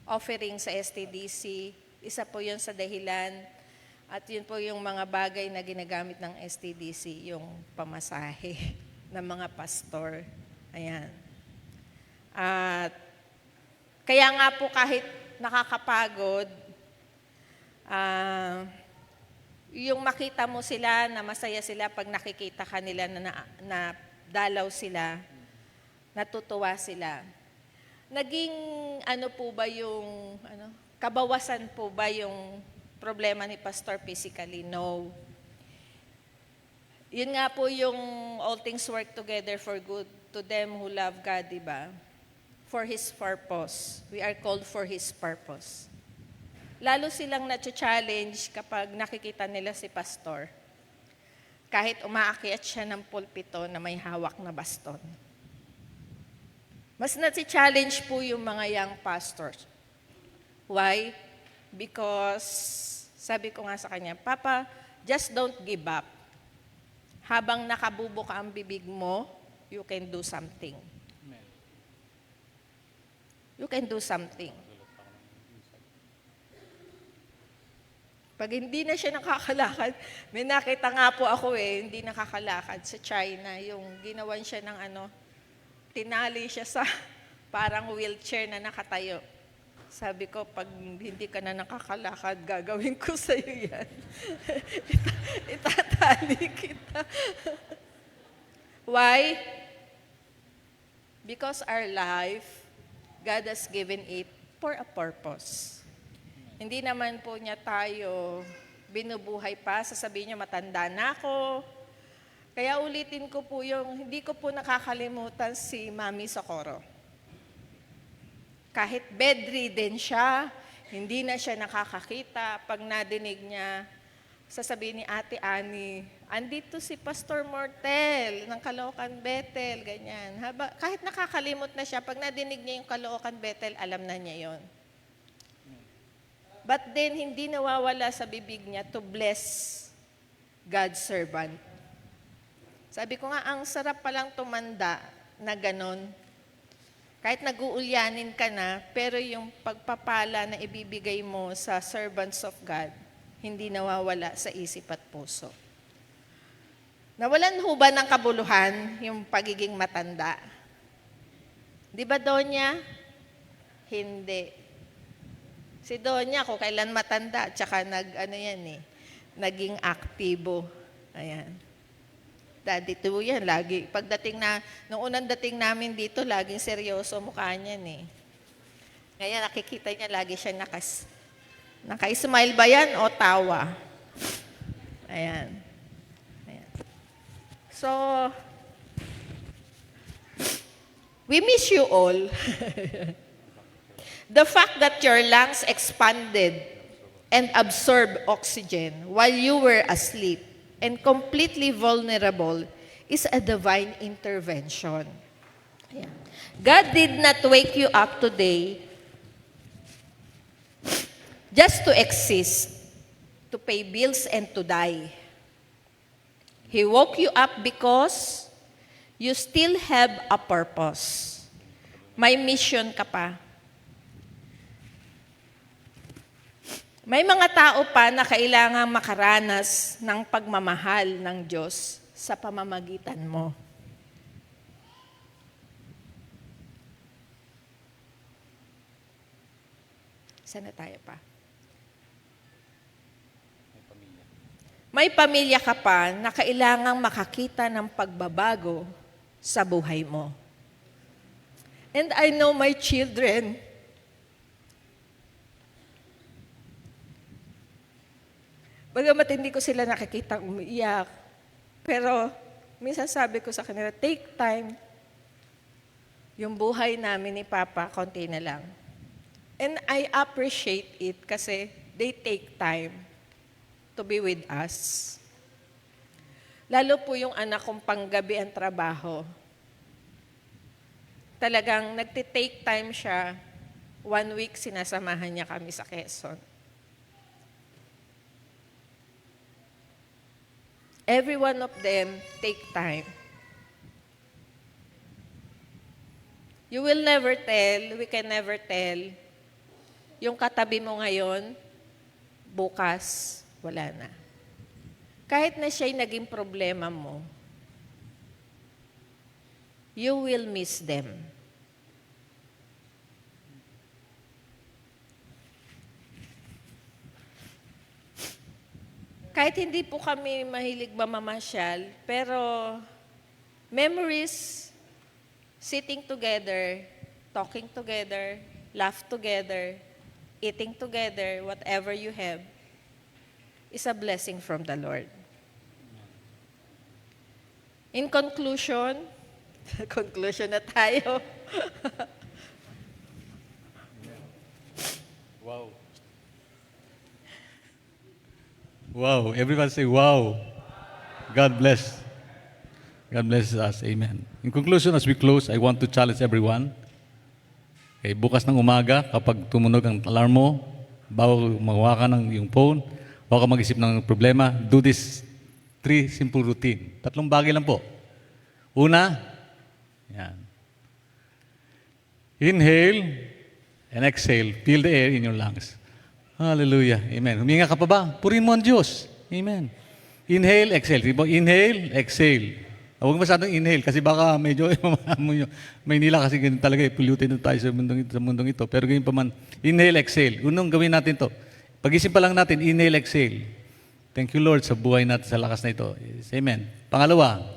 offering sa STDC, isa po yun sa dahilan at yun po yung mga bagay na ginagamit ng STDC, yung pamasahe ng mga pastor. Ayan. At kaya nga po kahit nakakapagod, yung makita mo sila na masaya sila pag nakikita kanila na dalaw sila, natutuwa sila. Naging ano po ba yung kabawasan po ba yung problema ni Pastor physically? No. Yun nga po yung all things work together for good to them who love God, di ba? For His purpose. We are called for His purpose. Lalo silang na-challenge kapag nakikita nila si Pastor. Kahit umaakyat siya ng pulpito na may hawak na baston. Mas na-challenge po yung mga young pastors. Why? Because, sabi ko nga sa kanya, Papa, just don't give up. Habang nakabubo ka ang bibig mo, you can do something. You can do something. Pag hindi na siya nakakalakad, may nakita nga po ako hindi nakakalakad sa China, yung ginawan siya ng tinali siya sa parang wheelchair na nakatayo. Sabi ko, pag hindi ka na nakakalakad, gagawin ko sa iyo yan. Itatali kita. Why? Because our life, God has given it for a purpose. Hindi naman po niya tayo binubuhay pa, sasabihin niyo matanda na ako. Kaya ulitin ko po hindi ko po nakakalimutan si Mami Socorro. Kahit bedridden siya, hindi na siya nakakakita, pag nadinig niya, sasabihin ni Ate Annie, andito si Pastor Mortel ng Caloocan Bethel, ganyan. Kahit nakakalimot na siya, pag nadinig niya yung Caloocan Bethel, alam na niya yon. But then, hindi nawawala sa bibig niya to bless God's servant. Sabi ko nga, ang sarap palang tumanda na ganon. Kahit nag-uulyanin ka na, pero yung pagpapala na ibibigay mo sa servants of God, hindi nawawala sa isip at puso. Nawalan ho ba ng kabuluhan yung pagiging matanda? Di ba, Donya? Hindi. Si Donya, kung kailan matanda, tsaka naging aktibo. Ayan. Daddy to yan, lagi. Nung unang dating namin dito, laging seryoso mukha niyan eh. Ngayon, nakikita niya, lagi siya naka-smile ba yan o tawa? Ayan. So, we miss you all. The fact that your lungs expanded and absorbed oxygen while you were asleep and completely vulnerable is a divine intervention. Ayan. God did not wake you up today just to exist, to pay bills and to die. He woke you up because you still have a purpose. May mission ka pa. May mga tao pa na kailangang makaranas ng pagmamahal ng Diyos sa pamamagitan mo. Sana tayo pa. May pamilya ka pa na kailangang makakita ng pagbabago sa buhay mo. And I know my children, bagamat hindi ko sila nakikita umiiyak, pero minsan sabi ko sa kanila, take time. Yung buhay namin ni Papa, konti na lang. And I appreciate it kasi they take time to be with us. Lalo po yung anak kong panggabi ang trabaho. Talagang nagtitake time siya. 1 week sinasamahan niya kami sa Quezon. Every one of them take time. You will never tell, we can never tell, yung katabi mo ngayon, bukas, wala na. Kahit na siya'y naging problema mo, you will miss them. Kahit hindi po kami mahilig mamamasyal, pero memories, sitting together, talking together, laugh together, eating together, whatever you have, is a blessing from the Lord. In conclusion, conclusion na tayo. Wow. Wow. Everyone say, wow. God bless. God bless us. Amen. In conclusion, as we close, I want to challenge everyone. Okay, bukas ng umaga, kapag tumunog ang alarm mo, bago magawa ka ng yung phone, bago ka mag-isip ng problema, do this 3 simple routine. 3 bagay lang po. Una, yan. Inhale and exhale. Feel the air in your lungs. Hallelujah. Amen. Huminga ka pa ba? Purin mo ang Diyos. Amen. Inhale, exhale. Inhale, exhale. Huwag masyadong inhale kasi baka medyo Maynila kasi ganun talaga polluted na tayo sa mundong ito. Pero ganyan pa man. Inhale, exhale. Unang gawin natin to. Pag-isip pa lang natin, inhale, exhale. Thank you, Lord, sa buhay natin sa lakas na ito. Amen. Pangalawa,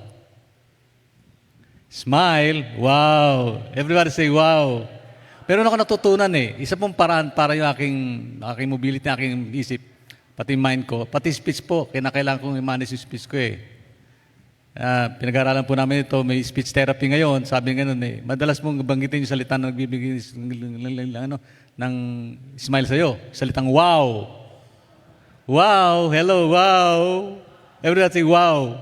smile. Wow. Everybody say, wow. Pero ako natutunan isa pong paraan para yung aking mobility, aking isip. pati mind ko, pati speech po, kinakailangan kong i-manage yung speech ko eh. Pinag-aaralan po namin ito, may speech therapy ngayon, sabi nga nun eh, madalas mong banggitin yung salita na nagbibigay ng smile sa'yo, salitang wow. Wow, hello, wow. Everyone say wow.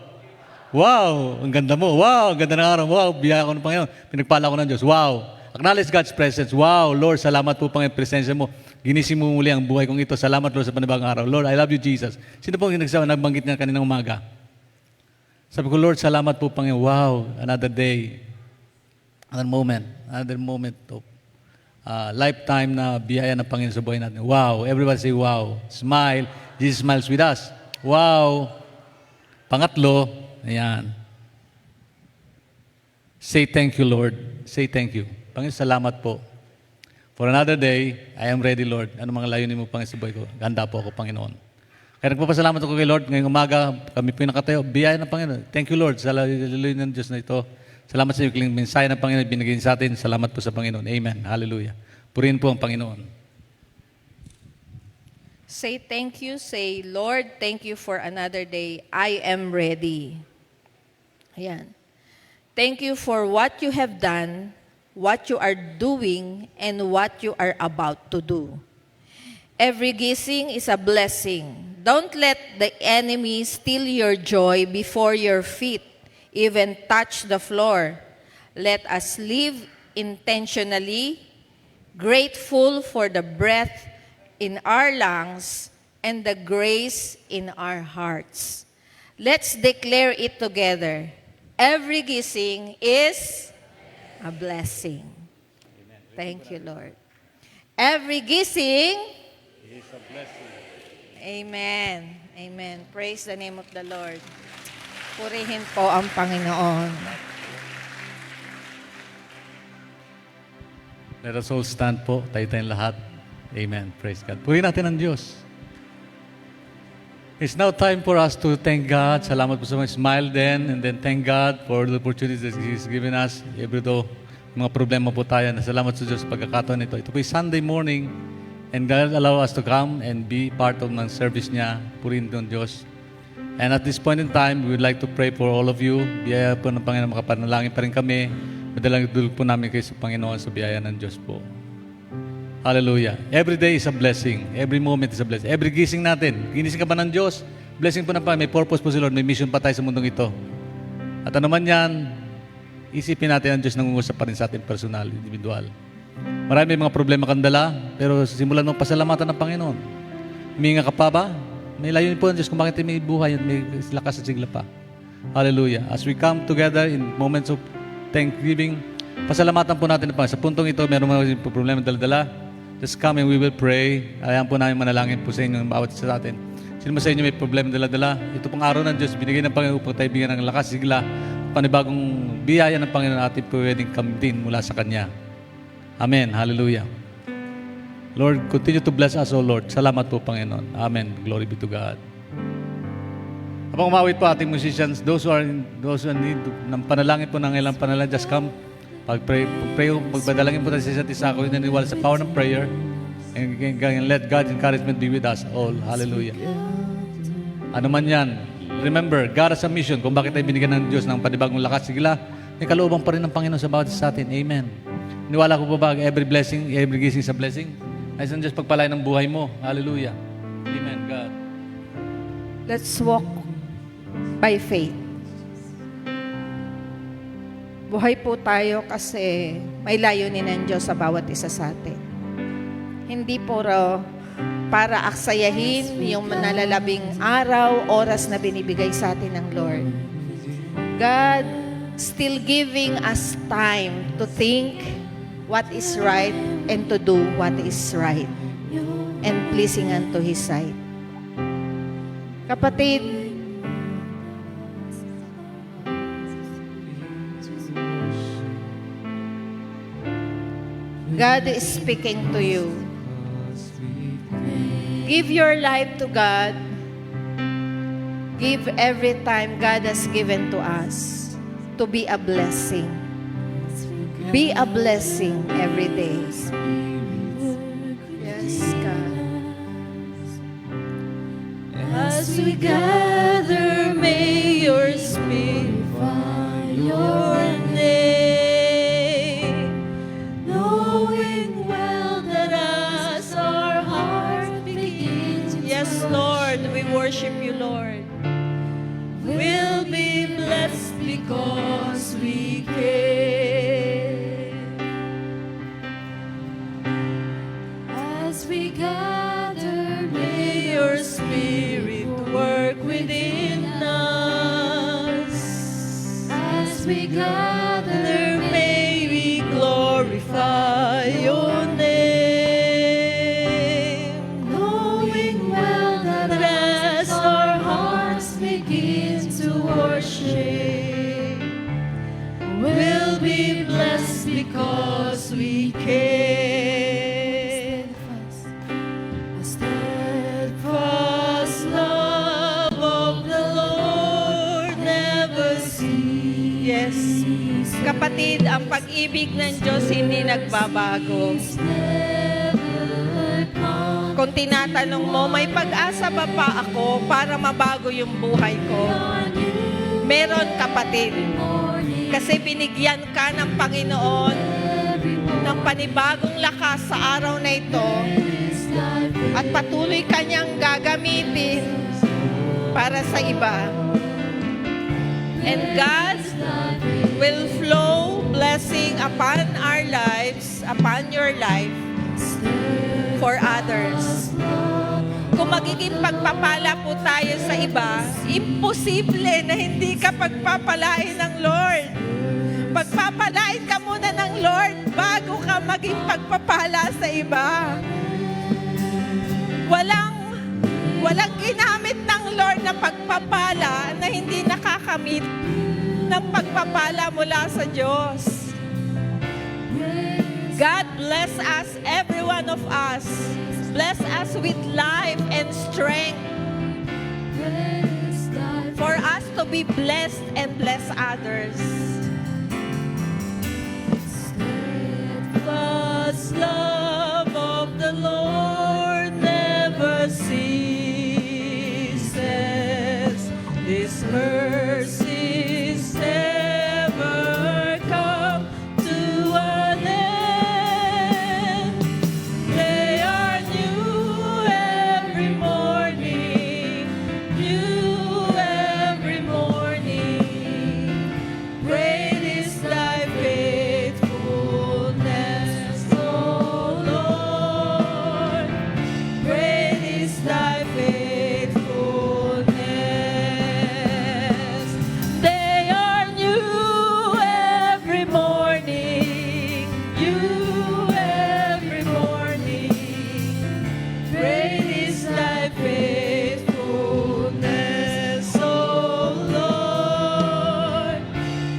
Wow, ang ganda mo. Wow, ang ganda ng araw. Wow, biyaya ko ng Panginoon. Pinagpala ko ng Diyos. Wow. Acknowledge God's presence. Wow, Lord, salamat po Panginoon, presensya mo. Ginising mo muli ang buhay kong ito. Salamat, Lord, sa panibagong araw. Lord, I love you, Jesus. Sino po ang nagbanggit niya kaninang umaga? Sabi ko, Lord, salamat po Panginoon. Wow, another day. Another moment of lifetime na biyaya ng Panginoon sa buhay natin. Wow, everybody say wow. Smile. Jesus smiles with us. Wow. Pangatlo, ayan. Say thank you, Lord. Say thank you. Panginoon, salamat po. For another day, I am ready, Lord. Ano mga layunin mo, Panginoon, sa buhay ko? Ganda po ako, Panginoon. Kaya nagpapasalamat ako kay Lord. Ngayong umaga, kami po yung nakatayo. Biyaya ng Panginoon. Thank you, Lord, sa layunin ng Diyos na ito. Salamat sa iyo, kiling mensahe ng Panginoon binigay sa atin. Salamat po sa Panginoon. Amen. Hallelujah. Purihin po ang Panginoon. Say thank you. Say, Lord, thank you for another day. I am ready. Ayan. Thank you for what you have done, what you are doing, and what you are about to do. Every gising is a blessing. Don't let the enemy steal your joy before your feet even touch the floor. Let us live intentionally, grateful for the breath in our lungs and the grace in our hearts. Let's declare it together. Every gising is a blessing. Thank you, Lord. Every gising is a blessing. Amen. Amen. Praise the name of the Lord. Purihin po ang Panginoon. Let us all stand po. Tayo tayong lahat. Amen. Praise God. Purihin natin ang Diyos. It's now time for us to thank God. Salamat po sa mga smile then, and then thank God for the opportunities that He's given us. Every though, mga problema po tayo. Salamat sa Diyos sa pagkakataon nito. Ito po yung Sunday morning, and God allow us to come and be part of ng service niya. Purihin ng Diyos. And at this point in time, we would like to pray for all of you. Biyaya po ng Panginoon, makapanalangin pa rin kami. Madalangin dulog po namin kayo sa Panginoon sa biyaya ng Diyos po. Hallelujah. Every day is a blessing. Every moment is a blessing. Every gising natin. Ginising ka ba ng Diyos? Blessing po na pa. May purpose po si Lord. May mission pa tayo sa mundong ito. At ano man yan, isipin natin ang Diyos nangungusap pa rin sa ating personal, individual. Marami mga problema kang dala, pero simulan mo pasalamatan ng Panginoon. Huminga ka pa ba? May layunin po ng Diyos kung bakit may buhay at may lakas at sigla pa. Hallelujah. As we come together in moments of thanksgiving, pasalamatan po natin pa. Sa puntong ito, meron mga problema dala-dala. Just come and we will pray. Ayahan po namin manalangin po sa inyo ng bawat isa sa atin. Sino mo sa inyo may problema dala-dala? Ito pong araw ng Diyos, binigay ng Panginoon upang tayo bigyan ng lakas, sigla, panibagong biyaya ng Panginoon natin pwedeng kamtin mula sa Kanya. Amen. Hallelujah. Lord, continue to bless us, O Lord. Salamat po, Panginoon. Amen. Glory be to God. Habang umawit po ating musicians, those who are in need ng panalangin po ng ilang panalangin, just come. Pagdalangin po tayo sa isa't isa, ako naniniwala sa power ng prayer, and let God's encouragement be with us all. Hallelujah. Ano man yan, remember, God has a mission kung bakit tayo binigyan ng Diyos ng panibagong lakas. Sigla, may kalooban pa rin ng Panginoon sa bawat isa sa atin. Amen. Niwala ko po ba, every blessing, every gising sa blessing? Ay sa Diyos pagpalain ng buhay mo. Hallelujah. Amen, God. Let's walk by faith. Buhay po tayo kasi may layunin ng Diyos sa bawat isa sa atin. Hindi po para aksayahin yung nalalabing araw, oras na binibigay sa atin ng Lord. God still giving us time to think what is right and to do what is right and pleasing unto His sight. Kapatid, God is speaking to you. Give your life to God. Give every time God has given to us to be a blessing. Be a blessing every day. Yes, God. As we gather, may your spirit find your name, knowing well that as our hearts begin to yes, Lord, we worship you, Lord. We'll be blessed because we came. As we gather, may your spirit work within us. As we gather, may we glorify your name, knowing well that as our hearts begin to worship, we'll be blessed because we can. The steadfast love of the Lord never ceases. Yes, kapatid, ang pag-ibig ng Diyos hindi nagbabago. Kung tinatanong mo, may pag-asa ba pa ako para mabago yung buhay ko? Meron, kapatid. Kasi binigyan ka ng Panginoon ng panibagong lakas sa araw na ito at patuloy ka niyang gagamitin para sa iba. And God will flow blessing upon our lives, upon your life, for others. Kung magiging pagpapala po tayo sa iba, imposible na hindi ka pagpapalain ng Lord. Pagpapalain ka muna ng Lord bago ka maging pagpapala sa iba. Walang ginamit ng Lord na pagpapala na hindi nakakamit ng pagpapala mula sa Diyos. God bless us, every one of us. Bless us with life and strength for us to be blessed and bless others. Steadfast love of the Lord never ceases. His mercies never come to an end. They are new every morning, new every morning. Great is thy faithfulness, O Lord. Great is thy faithfulness. They are new every morning, new every morning. Great is thy faithfulness, O Lord.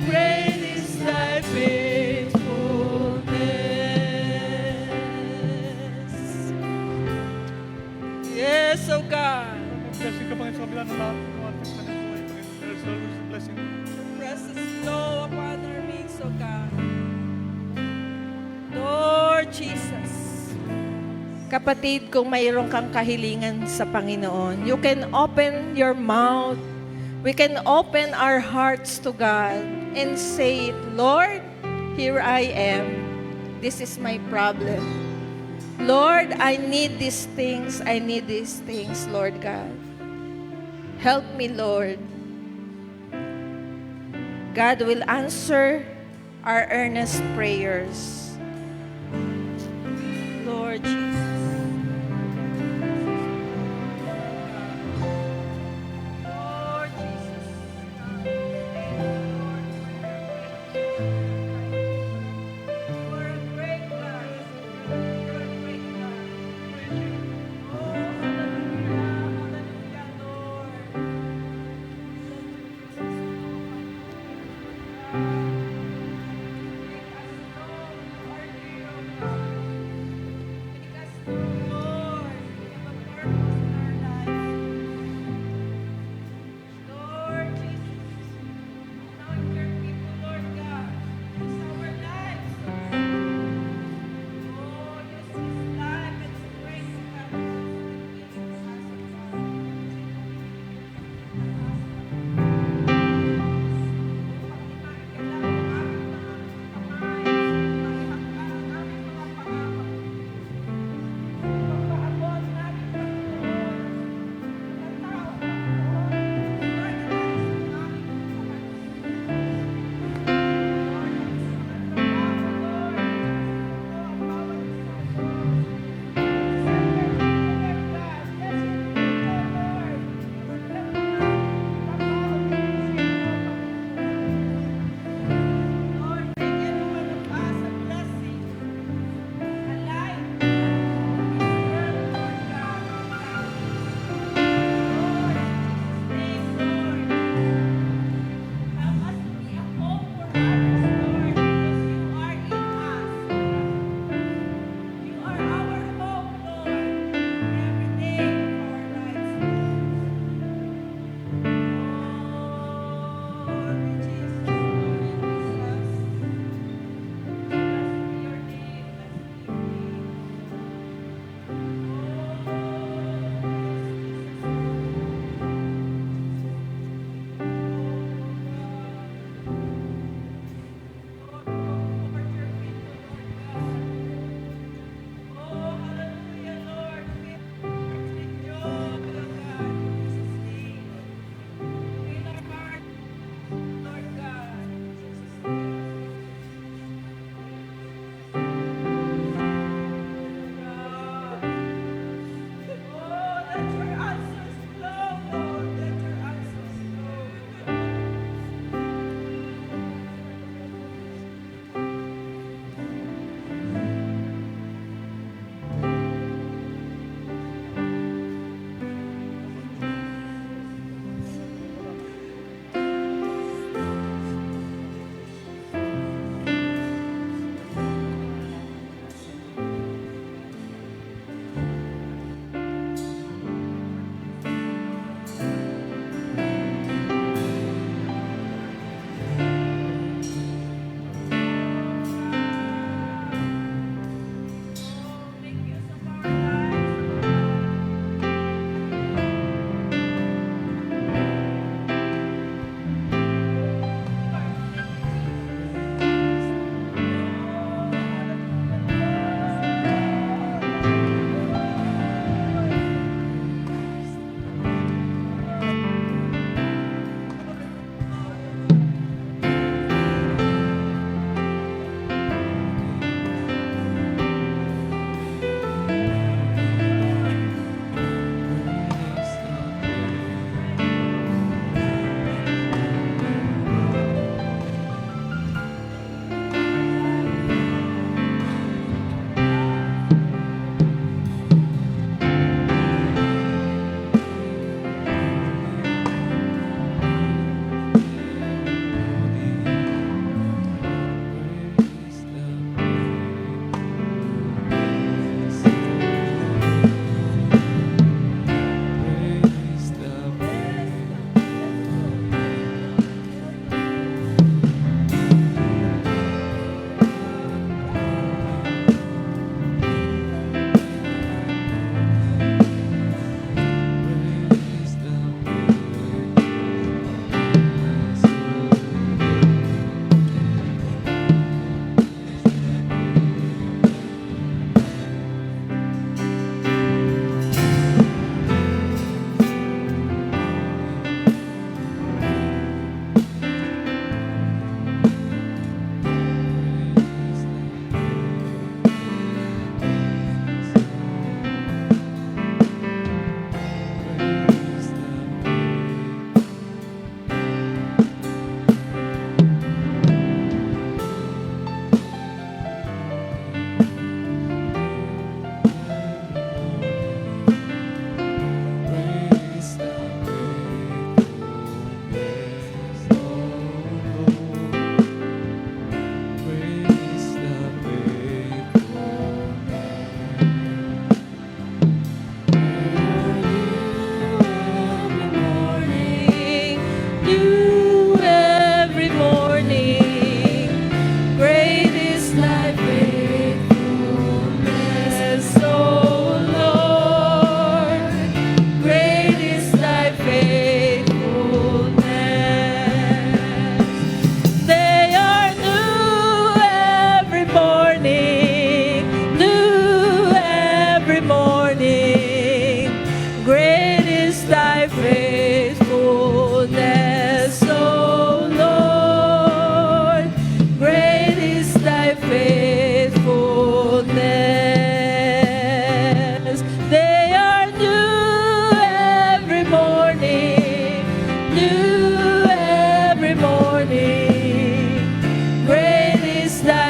Great is thy faithfulness. Yes, O God. Blessing ka, Panginoon, sa kabila ng lahat ng mga ating buhay, Panginoon. There's always a blessing. Presence flow upon our midst, O God. Lord Jesus. Kapatid, kung mayroon kang kahilingan sa Panginoon, you can open your mouth. We can open our hearts to God and say it, Lord, here I am. This is my problem. Lord, I need these things. I need these things, Lord God. Help me, Lord. God will answer our earnest prayers. Lord Jesus. Lord Jesus. You are a great God. You are a great God. Oh, hallelujah, hallelujah, Lord.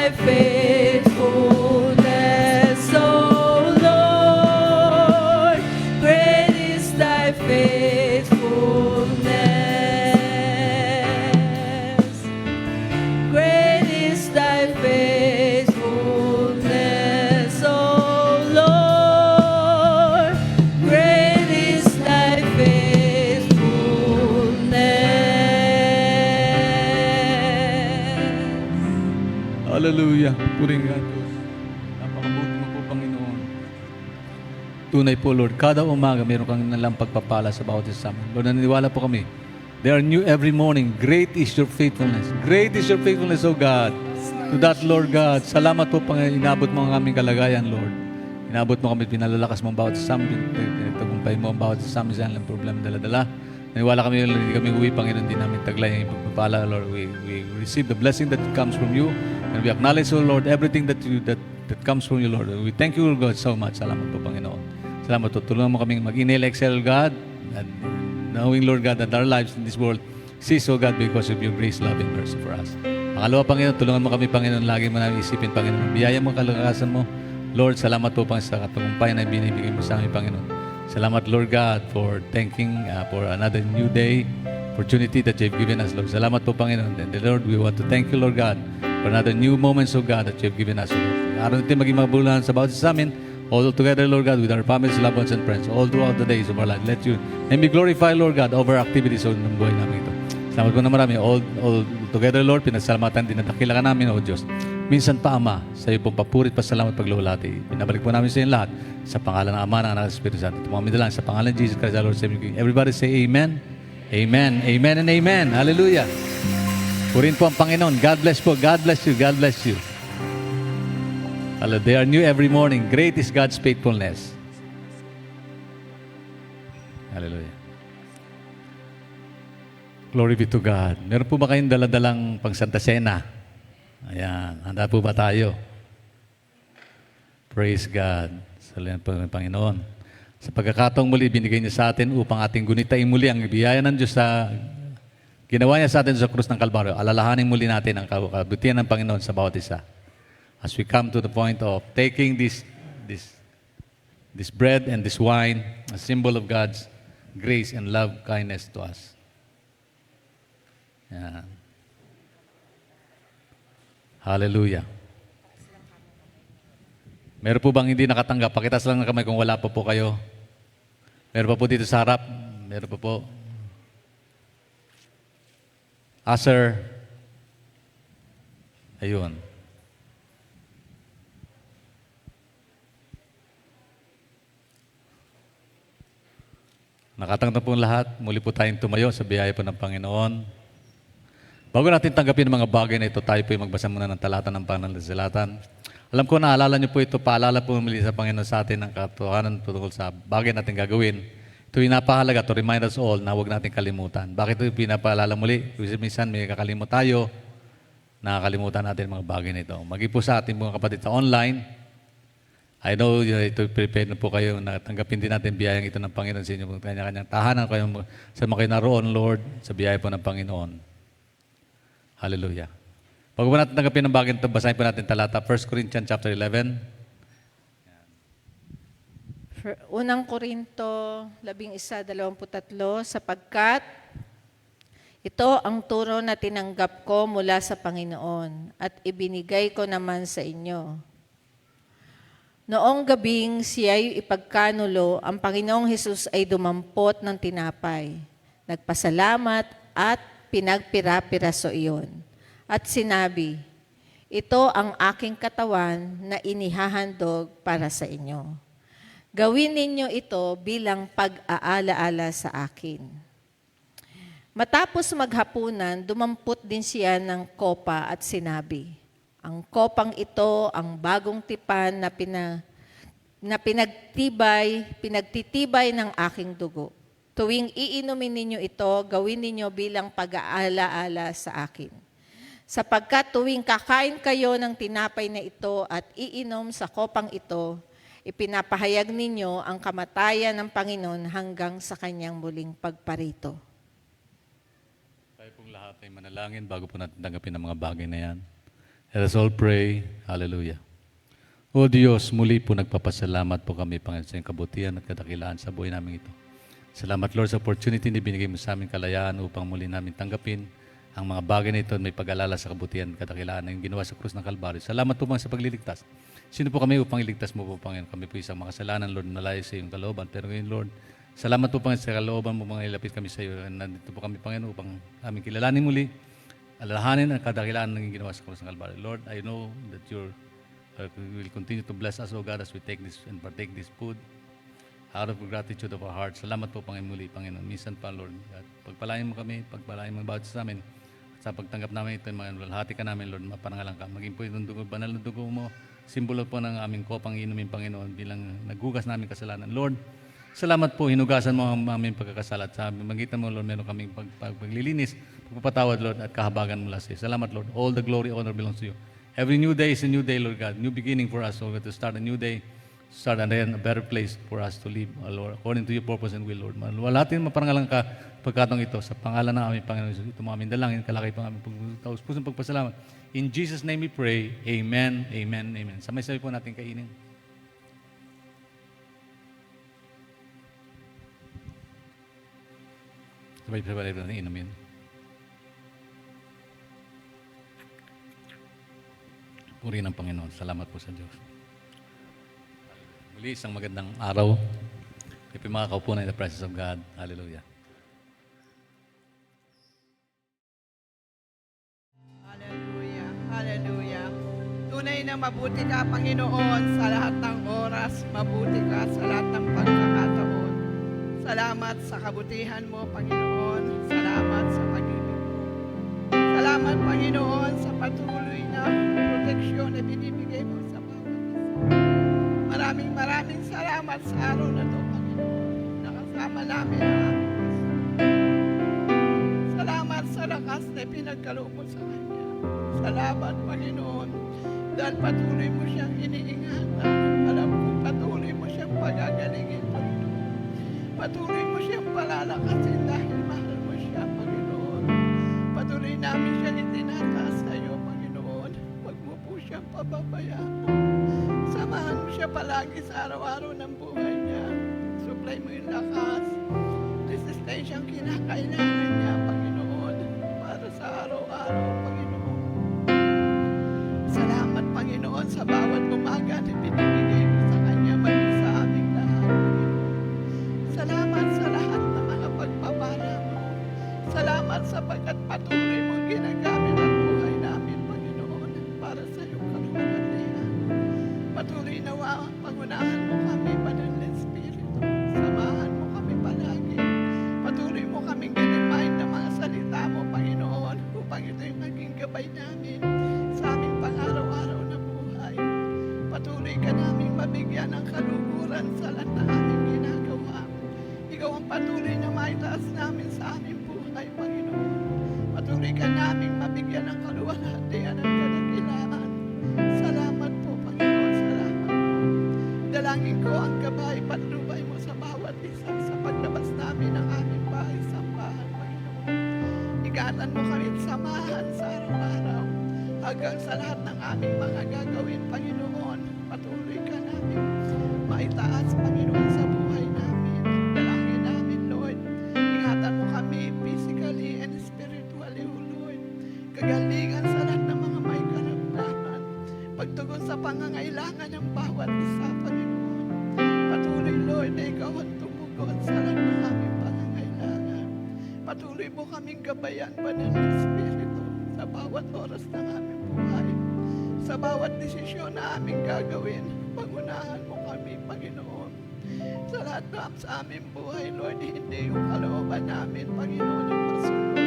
thy faithfulness, O Lord. Great is thy faithfulness. Great is thy faithfulness, O Lord. Great is thy faithfulness. Hallelujah. Puring God, Diyos. Napakabuti mo po, Panginoon. Tunay po, Lord, kada umaga meron kang nalang pagpapala sa bawat isa sa amin. Lord, naniniwala po kami. They are new every morning. Great is your faithfulness. Great is your faithfulness, O God. To that, Lord God, salamat po, Panginoon. Inabot mo ang aming kalagayan, Lord. Inabot mo kami, pinalalakas mo ang bawat isa sa amin. Tagumpay mo ang bawat isa sa amin sa alang problema dala-dala. Naniwala kami, Lord, hindi kami uwi, Panginoon, hindi namin taglay ang pagpapala, Lord. We receive the blessing that comes from you. And we acknowledge, O Lord, everything that comes from you, Lord. We thank you, Lord God, so much. Salamat po, Panginoon. Salamat po. Tulungan mo kaming mag-inhale, exhale, God. And knowing, Lord God, that our lives in this world cease, O God, because of your grace, love, and mercy for us. Pangalawa, Panginoon, tulungan mo kami, Panginoon. Lagi mo namin isipin, Panginoon. Biyaya mo, kalakasan mo. Lord, salamat po, Panginoon, sa katagumpay na binibigay mo sa amin, Panginoon. Salamat, Lord God, for thanking for another new day, opportunity that you've given us, Lord. Salamat po, Panginoon. And Lord, we want to thank you, Lord God, for another new moments, O God, that you've given us, Lord. Araw natin maging mabulahan sa bawat isa sa amin, all together, Lord God, with our families, loved ones, and friends, all throughout the days of our life. Let you and be glorified, Lord God, over our activities o ng buhay namin ito. Salamat po na marami. All together, Lord, pinasalamatan, dinadakila ka namin, O Diyos. Minsan pa, Ama, sa iyo pong papurit, pasalamat, paglulati. Pinabalik po namin sa iyo lahat sa pangalan ng Ama, ng Anak, ng Espiritu Santo. Tumamid lang sa pangalan ng Jesus Christ, our Lord, Savior. Everybody say Amen. Amen. Amen and Amen. Hallelujah. Purin po ang Panginoon. God bless po. God bless you. God bless you. They are new every morning. Great is God's faithfulness. Hallelujah. Glory be to God. Meron po ba kayong daladalang pang Santa Cena? Ayan. Handa po ba tayo? Praise God. Salamat po ng Panginoon. Sa pagkakataong muli, binigay niya sa atin upang ating gunitain muli ang biyaya ng Diyos sa ginawa niya sa atin sa krus ng Kalbaryo. Alalahanin muli natin ang kabutihan ng Panginoon sa bawat isa. As we come to the point of taking this bread and this wine, a symbol of God's grace and love, kindness to us. Yan. Hallelujah. Meron po bang hindi nakatanggap? Pakitas lang ng kamay kung wala pa po kayo. Meron pa po dito sa harap. Meron pa po. Sir. Ayun. Nakatanggap po lahat. Muli po tayong tumayo sa biyaya po ng Panginoon. Bago natin tanggapin ang mga bagay na ito, tayo po ay magbasa muna ng talata ng pananasalatan. Alam ko, naalala niyo po ito, paalala po muli sa Panginoon sa atin ang katotohanan tungkol sa bagay natin gagawin. Ito ay napahalaga to remind us all na huwag natin kalimutan. Bakit ito pinapaalala muli? Kasi minsan may kakalimut tayo, nakakalimutan natin mga bagay na ito. Maging po sa ating mga kapatid sa online, I know ito prepared na po kayo na tanggapin din natin biyayang ito ng Panginoon sa inyo. Kanya-kanyang tahanan kayo sa mga kayo naroon, Lord, sa biyaya po ng Panginoon. Hallelujah. Pag po natin tanggapin ang bagay ito, basahin po natin talata, 1 Corinthians chapter 11. Unang Korinto 11:23, sapagkat ito ang turo na tinanggap ko mula sa Panginoon at ibinigay ko naman sa inyo. Noong gabing siya'y ipagkanulo, ang Panginoong Hesus ay dumampot ng tinapay, nagpasalamat at pinagpira-piraso iyon. At sinabi, ito ang aking katawan na inihahandog para sa inyo. Gawin ninyo ito bilang pag-aalaala sa akin. Matapos maghapunan, dumampot din siya ng kopa at sinabi, ang kopang ito ang bagong tipan na pinagtitibay ng aking dugo. Tuwing iinumin ninyo ito, gawin ninyo bilang pag-aalaala sa akin. Sapagkat tuwing kakain kayo ng tinapay na ito at iinom sa kopang ito, ipinapahayag ninyo ang kamatayan ng Panginoon hanggang sa kanyang muling pagparito. Tayo pong lahat ay manalangin bago po natin tanggapin ang mga bagay na yan. Let us all pray. Hallelujah. O Diyos, muli po nagpapasalamat po kami, Panginoon, sa iyong kabutihan at kadakilaan sa buhay namin ito. Salamat, Lord, sa opportunity na binigay mo sa amin kalayaan upang muli namin tanggapin ang mga bagay na ito at may pag-alala sa kabutihan at kadakilaan na ginawa sa krus ng Kalbaryo. Salamat po, Panginoon, sa pagliligtas. Sino po kami upang iligtas mo po, Panginoon? Kami po isang makasalanan, Lord, nalayo sa iyong kalooban. Pero ngayon, Lord, salamat po, Panginoon, sa kalooban mo, mga ilapit kami sa iyo. Nandito po kami, Panginoon, upang aming kilalanin muli, alalahanin ang kadakilaan ng ginawa sa krus ng Kalbaryo. Lord, I know that you will continue to bless us, O God, as we take this and partake this food out of gratitude of our hearts. Salamat po, Panginoon, muli, Panginoon. Minsan pa, Lord, at pagpalain mo kami, pagpalain mo bawat sa amin. At sa pagtanggap namin ito, Lord, hati ka namin, Lord, maparangalan ka. Maging po itong dugo, banal na dugo mo, simbolo po ng aming kopang inumin, Panginoon, bilang naghugas namin kasalanan. Lord, salamat po, hinugasan mo ang aming pagkakasalat. Sa magitan mo, Lord, meron kaming paglilinis, pagpapatawad, Lord, at kahabagan mula sa iyo. Salamat, Lord. All the glory, honor belongs to you. Every new day is a new day, Lord God. New beginning for us, Lord God, to start a new day, start and then a better place for us to live, Lord, according to your purpose and will, Lord. Walatin maparangalan ka pagkatong ito sa pangalan ng aming Panginoon Jesus. Ito mga aming dalangin, kalakay pang aming pusong pagpasalamat. In Jesus' name we pray. Amen, amen, amen. Sabay-sabay po natin kainin. Sabay-sabay natin inumin. Puri ng Panginoon. Salamat po sa Diyos. Muli, isang magandang araw. Kayo makakaupo na in the presence of God. Hallelujah. Hallelujah. Hallelujah. Tunay na mabuti ka, Panginoon, sa lahat ng oras. Mabuti ka sa lahat ng pagkakataon. Salamat sa kabutihan mo, Panginoon. Salamat sa pag-ibig mo. Salamat, Panginoon, sa patuloy na proteksyon na binibigay mo sa bawat isa. Maraming salamat sa araw na ito, Panginoon. Nakasama namin ang aming Kristo. Salamat sa lakas na pinagkaloob mo sa Kanya. Salamat, Panginoon, dahil patuloy mo siyang iniingatan. Alam ko, patuloy mo siyang pagagalingin, Panginoon. Patuloy mo siyang palalakasin dahil mahal mo siya, Panginoon. Patuloy namin siyang itinataas sa iyo, Panginoon. Huwag mo po siyang pababayaan. Samahan mo siya palagi sa araw-araw ng buhay niya. Supply mo yung lakas. Resistensya ang kinakailangan niya, Panginoon, para sa araw-araw, Panginoon. Salamat, Panginoon, sa bawat umaga na binibigay mo sa Kanya, maging sa aming lahat, Panginoon. Salamat sa lahat ng mga pagpapala mo. Salamat sapagkat patuloy mong ginagamit ang buhay namin, Panginoon, para sa iyong kaluwalhatian. Patuloy nawa, pangunahan mo kami, Banal na Espiritu. Samahan mo kami palagi. Patuloy mo kaming ganimain ng mga salita mo, Panginoon, upang ito yung naging gabay namin sa aming pang-araw-araw na buhay. Patuloy ka naming mabigyan ng kaluguran sa lahat na aming ginagawa. Ikaw ang patuloy na maitaas namin sa aming buhay, Panginoon. Patuloy ka naming mabigyan ng kaluwalhatian at kadakilaan. Salamat po, Panginoon. Salamat po. Dalangin ko ang gabay, patnubay mo sa bawat isa sa paglabas namin ng aming bahay-sambahan, Panginoon. Ingatan mo kami at samahan sa araw-araw hanggang sa lahat ng aming mga gagawin, Panginoon. Patuloy ka namin maitaas, Panginoon, sa buhay namin. Dalangin namin, Lord. Ingatan mo kami physically and spiritually, O Lord. Kagalingan sa lahat ng mga may karamdaman. Pagtugon sa pangangailangan ng bawat isa, Panginoon. Patuloy, Lord, na ikaw ang tumugon sa lahat ng aming pangangailangan. Patuloy mo kaming gabayan, Banal na Espiritu, sa bawat oras ng aming buhay. Sa bawat desisyon na aming gagawin, pangunahan mo kami, Panginoon. Sa lahat na sa aming buhay, Lord, hindi yung kalooban namin, Panginoon, ang masunod.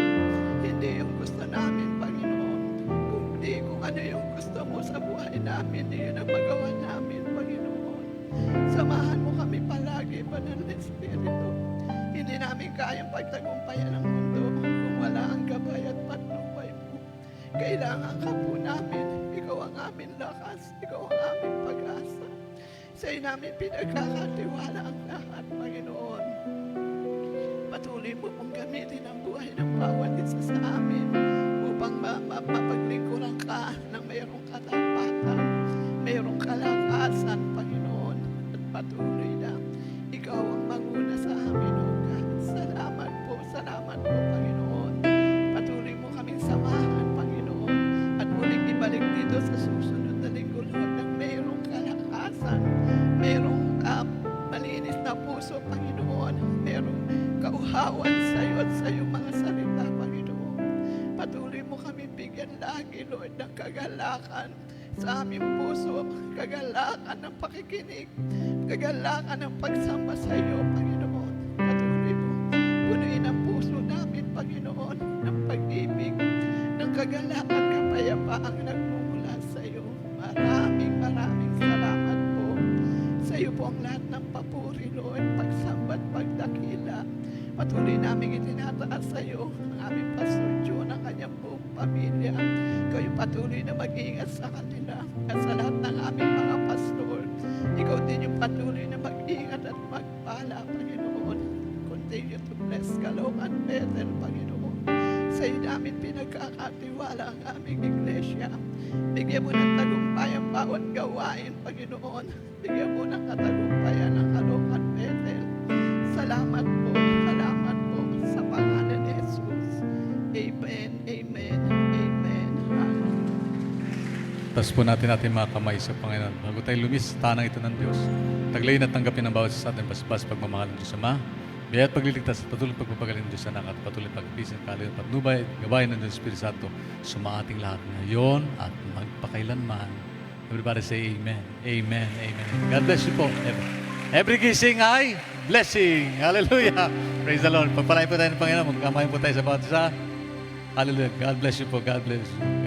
Hindi yung gusto namin, Panginoon. Kundi kung ano yung gusto mo sa buhay namin, yun ang magawa namin, Panginoon. Samahan mo kami palagi, Banal na Espiritu. Hindi namin kayang pagtagumpayan ng mundo kung wala ang gabay at patnubay mo. Kailangan ka po namin. Ikaw ang aming lakas. Ikaw ang aming pag-asa. Sa iyo namin pinagkakatiwala ang lahat, Panginoon. Patuloy mo pong gamitin ang buhay ng bawat isa sa amin upang mapaglingkuran ka ng mayroong katapatan, mayroong kalakasan, Panginoon, at patuloy na ikaw ang manguna sa amin, O God. Salamat po, Panginoon. Patuloy mo kaming samahan, Panginoon, at muling ibalik dito sa susunod na linggo, Lord, na mayroong kalakasan, mayroong malinis na puso, Panginoon, mayroong kauhawan sa iyo at sa iyong mga salita, Panginoon. Patuloy mo kami bigyan lagi, Lord, ng kagalakan sa aming puso, kagalakan ng pakikinig, kagalakan ng pagsamba sa iyo, Panginoon. Patuloy mo punuin ang puso namin, Panginoon, ng pag-ibig, ng kagalakan, kapayapaang nagmumula sa iyo. Maraming salamat po. Sa iyo po ang lahat ng papuri, Lord, pagsamba at pagdakila. Patuloy namin itinataas sa iyo ang aming Pastor John, ang kanyang buong pamilya. Ikaw yung patuloy na mag-iingat sa kanila at sa lahat ng aming mga pastor. Ikaw din yung patuloy na mag-ingat at magpala, Panginoon. Continue to bless Caloocan Bethel, Panginoon. Sa iyo namin pinagkakatiwala ang aming iglesia. Bigyan mo ng tagumpay ang bawat gawain, Panginoon. Bigyan mo ng katagumpayan ang Caloocan Bethel. Salamat po sa pangalan ni Jesus. Amen, amen, amen. Taas po natin mga kamay sa Panginoon. Bago tayo lumis sa tanang ito ng Diyos, taglayin at tanggapin ang bawat sa ating paspas pagmamahal ng Diyos Ama. Biyaya at pagliligtas at patuloy pagpapagaling ng Diyos Anak at patuloy pagpisin ng kalinaw at patnubay at gabayan ng Diyos Espiritu Santo sumaating lahat ngayon at magpakailanman. Everybody say amen. Amen. Amen. God bless you po. Every gising ay blessing. Hallelujah. Praise the Lord. Pagpalain po tayo ng Panginoon. Magkamayin po tayo sa bawat isa. Hallelujah. God bless you po. God bless you.